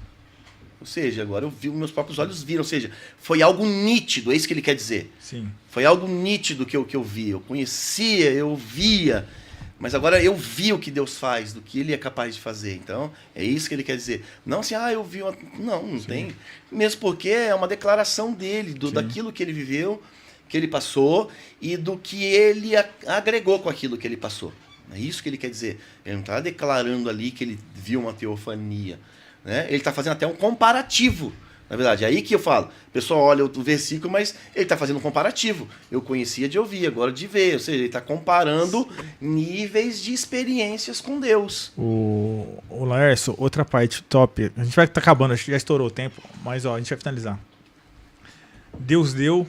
Ou seja, agora eu vi, meus próprios olhos viram. Ou seja, foi algo nítido, é isso que ele quer dizer. Sim. Foi algo nítido que eu vi. Eu conhecia, eu via. Mas agora eu vi o que Deus faz, do que ele é capaz de fazer. Então, é isso que ele quer dizer. Não assim, eu vi uma... Não tem. Mesmo porque é uma declaração dele, daquilo que ele viveu, que ele passou, e do que ele agregou com aquilo que ele passou. É isso que ele quer dizer. Ele não está declarando ali que ele viu uma teofania. Né? Ele está fazendo até um comparativo. Na verdade, é aí que eu falo. O pessoal olha o versículo, mas ele está fazendo um comparativo. Eu conhecia de ouvir, agora de ver. Ou seja, ele está comparando níveis de experiências com Deus. O Laércio, outra parte top. A gente vai estar acabando, acho que já estourou o tempo, mas a gente vai finalizar. Deus deu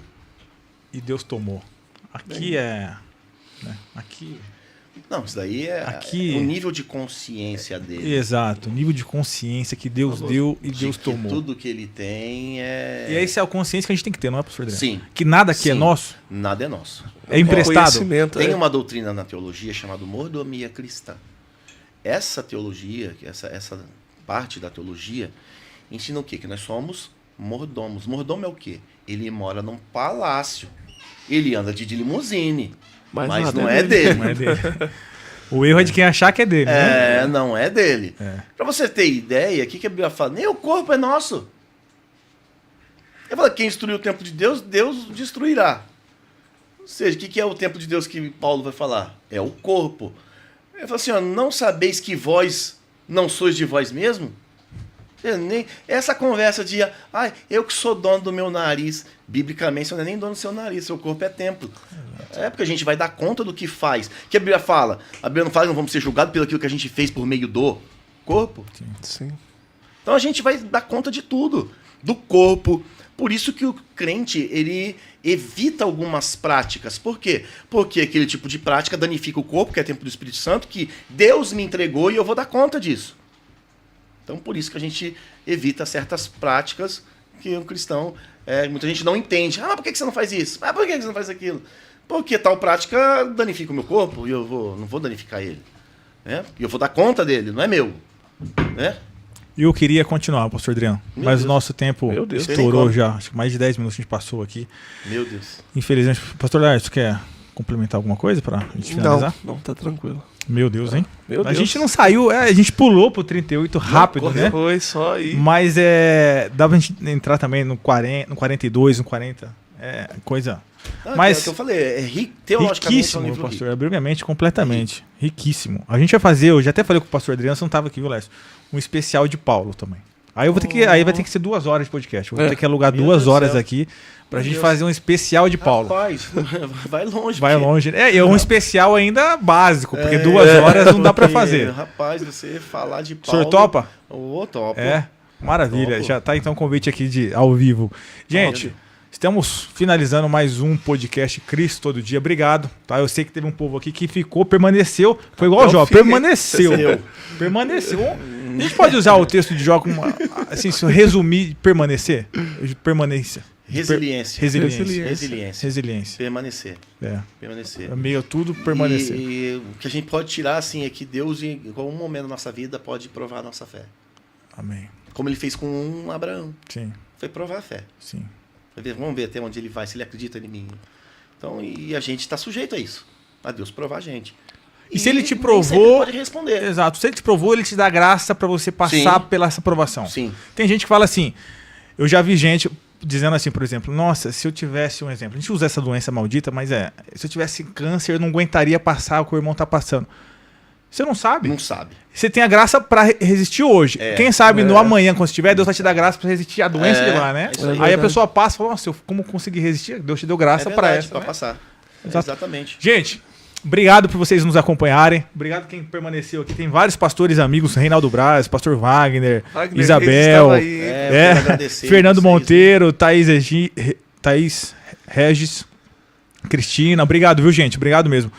e Deus tomou. Aqui aqui... Não, isso daí é o nível de consciência dele. Exato, o nível de consciência que Deus deu e Deus tomou. Tudo que ele tem é... E essa é a consciência que a gente tem que ter, não é, pastor Adriano? Sim. Que nada aqui é nosso? Nada é nosso. É emprestado. Tem uma doutrina na teologia chamada mordomia cristã. Essa teologia, essa parte da teologia, ensina o quê? Que nós somos mordomos. Mordomo é o quê? Ele mora num palácio. Ele anda de limusine. Mas não é dele. Não é dele. O erro é de quem achar que é dele. Né? Não é dele. Para você ter ideia, o que a Bíblia fala? Nem o corpo é nosso. Ele fala, quem destruiu o templo de Deus, Deus destruirá. Ou seja, o que é o templo de Deus que Paulo vai falar? É o corpo. Ele fala assim, não sabeis que vós não sois de vós mesmo? Essa conversa de, eu que sou dono do meu nariz, biblicamente você não é nem dono do seu nariz, seu corpo é templo. Porque a gente vai dar conta do que faz. Que a Bíblia fala? A Bíblia não fala que não vamos ser julgados pelo que a gente fez por meio do corpo? Sim. Então a gente vai dar conta de tudo, do corpo. Por isso que o crente, ele evita algumas práticas. Por quê? Porque aquele tipo de prática danifica o corpo, que é o templo do Espírito Santo, que Deus me entregou e eu vou dar conta disso. Então, por isso que a gente evita certas práticas que um cristão, muita gente não entende. Mas por que você não faz isso? Por que você não faz aquilo? Porque tal prática danifica o meu corpo e eu não vou danificar ele. E eu vou dar conta dele, não é meu. E eu queria continuar, pastor Adriano, mas o nosso tempo estourou já. Acho que mais de 10 minutos a gente passou aqui. Meu Deus. Infelizmente. Pastor Laércio, você quer complementar alguma coisa para a gente finalizar? Não, tá tranquilo. Meu Deus, hein? Meu Deus. A gente não saiu, a gente pulou pro 38 rápido, né? Foi só aí. Mas dá pra gente entrar também no 40, no 42, no 40. Coisa... Mas é o que eu falei, teologicamente riquíssimo, pastor, brevemente, completamente. Riquíssimo. A gente vai fazer, eu já até falei com o pastor Adriano, você não estava aqui, viu, Lécio? Um especial de Paulo também. Aí vai ter que ser 2 horas de podcast. Vou ter que alugar 2 horas aqui pra gente fazer um especial de Paulo. Rapaz, vai longe. Vai longe. É um especial ainda básico, porque 2 horas não dá pra fazer. Rapaz, você falar de Paulo... O senhor topa? Topo. Maravilha. Topo. Já tá então o convite aqui ao vivo. Gente... Estamos finalizando mais um podcast Cristo Todo Dia. Obrigado. Tá? Eu sei que teve um povo aqui que permaneceu. Foi igual o Jó, permaneceu. Permaneceu. A gente pode usar o texto de Jó como, assim, se eu resumir, permanecer? Permanência. Resiliência. Permanecer. Permanecer. É meio tudo permanecer. E o que a gente pode tirar, assim, é que Deus, em algum momento da nossa vida, pode provar a nossa fé. Amém. Como ele fez com Abraão. Sim. Foi provar a fé. Sim. Vamos ver até onde ele vai, se ele acredita em mim. Então, e a gente está sujeito a isso. A Deus provar a gente. E se ele te provou... pode responder. Exato. Se ele te provou, ele te dá graça para você passar pela essa provação. Sim. Tem gente que fala assim... Eu já vi gente dizendo assim, por exemplo... Nossa, se eu tivesse um exemplo... A gente usa essa doença maldita, mas se eu tivesse câncer, eu não aguentaria passar o que o irmão está passando. Você não sabe? Não sabe. Você tem a graça para resistir hoje. Quem sabe no amanhã, quando estiver, Deus vai te dar graça para resistir a doença de lá, né? Aí a pessoa passa e fala, nossa, como consegui resistir? Deus te deu graça para essa. Para passar. Exatamente. Gente, obrigado por vocês nos acompanharem. Obrigado quem permaneceu aqui. Tem vários pastores amigos, Reinaldo Braz, pastor Wagner Isabel, aí, Fernando Monteiro, Thaís Regis. Cristina, obrigado, viu, gente? Obrigado mesmo.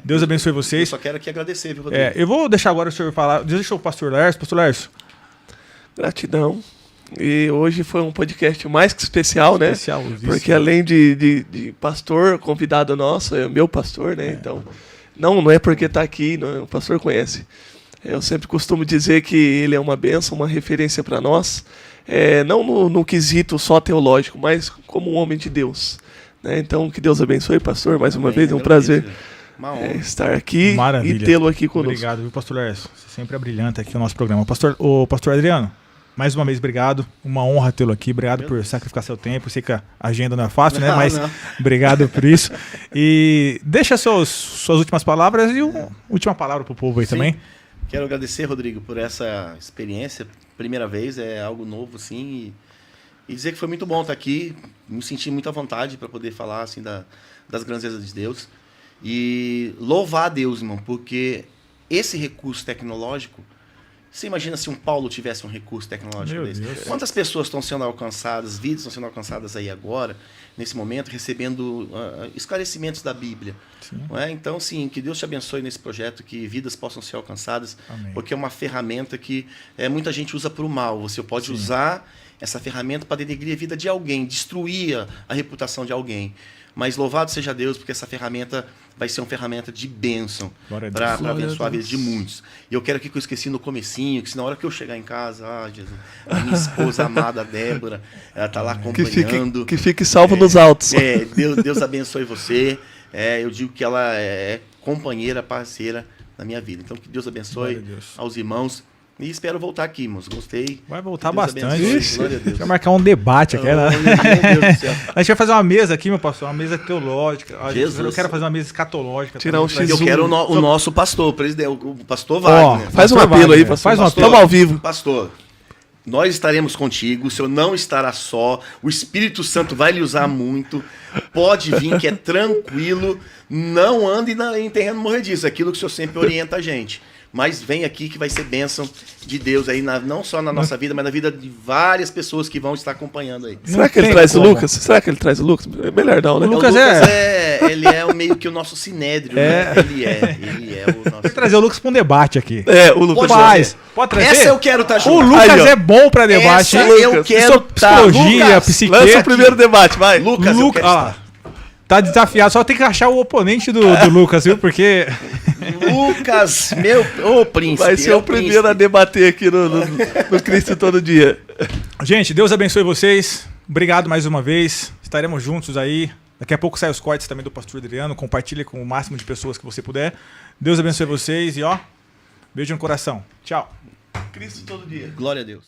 Deus abençoe Eu vocês. só quero aqui agradecer, viu, Rodrigo? Eu vou deixar agora o senhor falar. Deixa o pastor Lércio. Pastor Lércio. Gratidão. E hoje foi um podcast mais que especial, né? Porque além de pastor, convidado nosso, é meu pastor, né? Então, não é porque está aqui, não, o pastor conhece. Eu sempre costumo dizer que ele é uma bênção, uma referência para nós, não no quesito só teológico, mas como um homem de Deus. Né? Então, que Deus abençoe, pastor, mais uma vez, é um prazer estar aqui. Maravilha. E tê-lo aqui conosco. Obrigado, viu, pastor Lércio? Você sempre é brilhante aqui no nosso programa. O pastor Adriano, mais uma vez, obrigado. Uma honra tê-lo aqui. Obrigado por sacrificar seu tempo. Eu sei que a agenda não é fácil, né? Mas obrigado por isso. E deixa suas últimas palavras e uma última palavra para o povo aí também. Quero agradecer, Rodrigo, por essa experiência. Primeira vez, é algo novo, assim. E dizer que foi muito bom estar aqui. Me senti muito à vontade para poder falar assim, das grandezas de Deus. E louvar a Deus, irmão, porque esse recurso tecnológico... Você imagina se um Paulo tivesse um recurso tecnológico desse? Quantas pessoas estão sendo alcançadas, vidas estão sendo alcançadas aí agora, nesse momento, recebendo esclarecimentos da Bíblia? Não é? Então, sim, que Deus te abençoe nesse projeto, que vidas possam ser alcançadas, Amém. Porque é uma ferramenta que muita gente usa para o mal. Você pode usar essa ferramenta para denegrir a vida de alguém, destruir a reputação de alguém. Mas louvado seja Deus, porque essa ferramenta vai ser uma ferramenta de bênção para abençoar a vida de muitos. E eu quero aqui que eu esqueci no comecinho, que se na hora que eu chegar em casa, Jesus, a minha esposa amada Débora, ela está lá acompanhando. Que fique salvo nos altos. Deus abençoe você. Eu digo que ela é companheira, parceira na minha vida. Então que Deus abençoe aos irmãos. E espero voltar aqui, irmãos. Gostei. Vai voltar bastante. Glória a Deus. Vai marcar um debate aqui. Meu Deus do céu. A gente vai fazer uma mesa aqui, meu pastor. Uma mesa teológica. Jesus. Eu quero fazer uma mesa escatológica. Tirar um X1. Eu quero o nosso pastor, o pastor Wagner. Faz um apelo aí, pastor. Faz um apelo. Estamos ao vivo. Pastor, nós estaremos contigo. O senhor não estará só. O Espírito Santo vai lhe usar muito. Pode vir, que é tranquilo. Não ande em terreno morrediço. Aquilo que o senhor sempre orienta a gente. Mas vem aqui que vai ser bênção de Deus aí, não só na nossa vida, mas na vida de várias pessoas que vão estar acompanhando aí. Será que ele traz o Lucas? Será que ele traz o Lucas? É melhor não, né? O Lucas ele é meio que o nosso sinédrio, né? Ele é o nosso... Tem que trazer o Lucas para um debate aqui. O Lucas pode trazer? Essa eu quero estar junto. O Lucas é bom para debate. Essa eu quero estar. Psicologia, psique. Lança o primeiro debate, vai. Lucas, tá desafiado, só tem que achar o oponente do Lucas, viu? Porque... Lucas, príncipe. Vai ser o primeiro a debater aqui no Cristo Todo Dia. Gente, Deus abençoe vocês. Obrigado mais uma vez. Estaremos juntos aí. Daqui a pouco saem os cortes também do pastor Adriano. Compartilhe com o máximo de pessoas que você puder. Deus abençoe vocês e beijo no coração. Tchau. Cristo Todo Dia. Glória a Deus.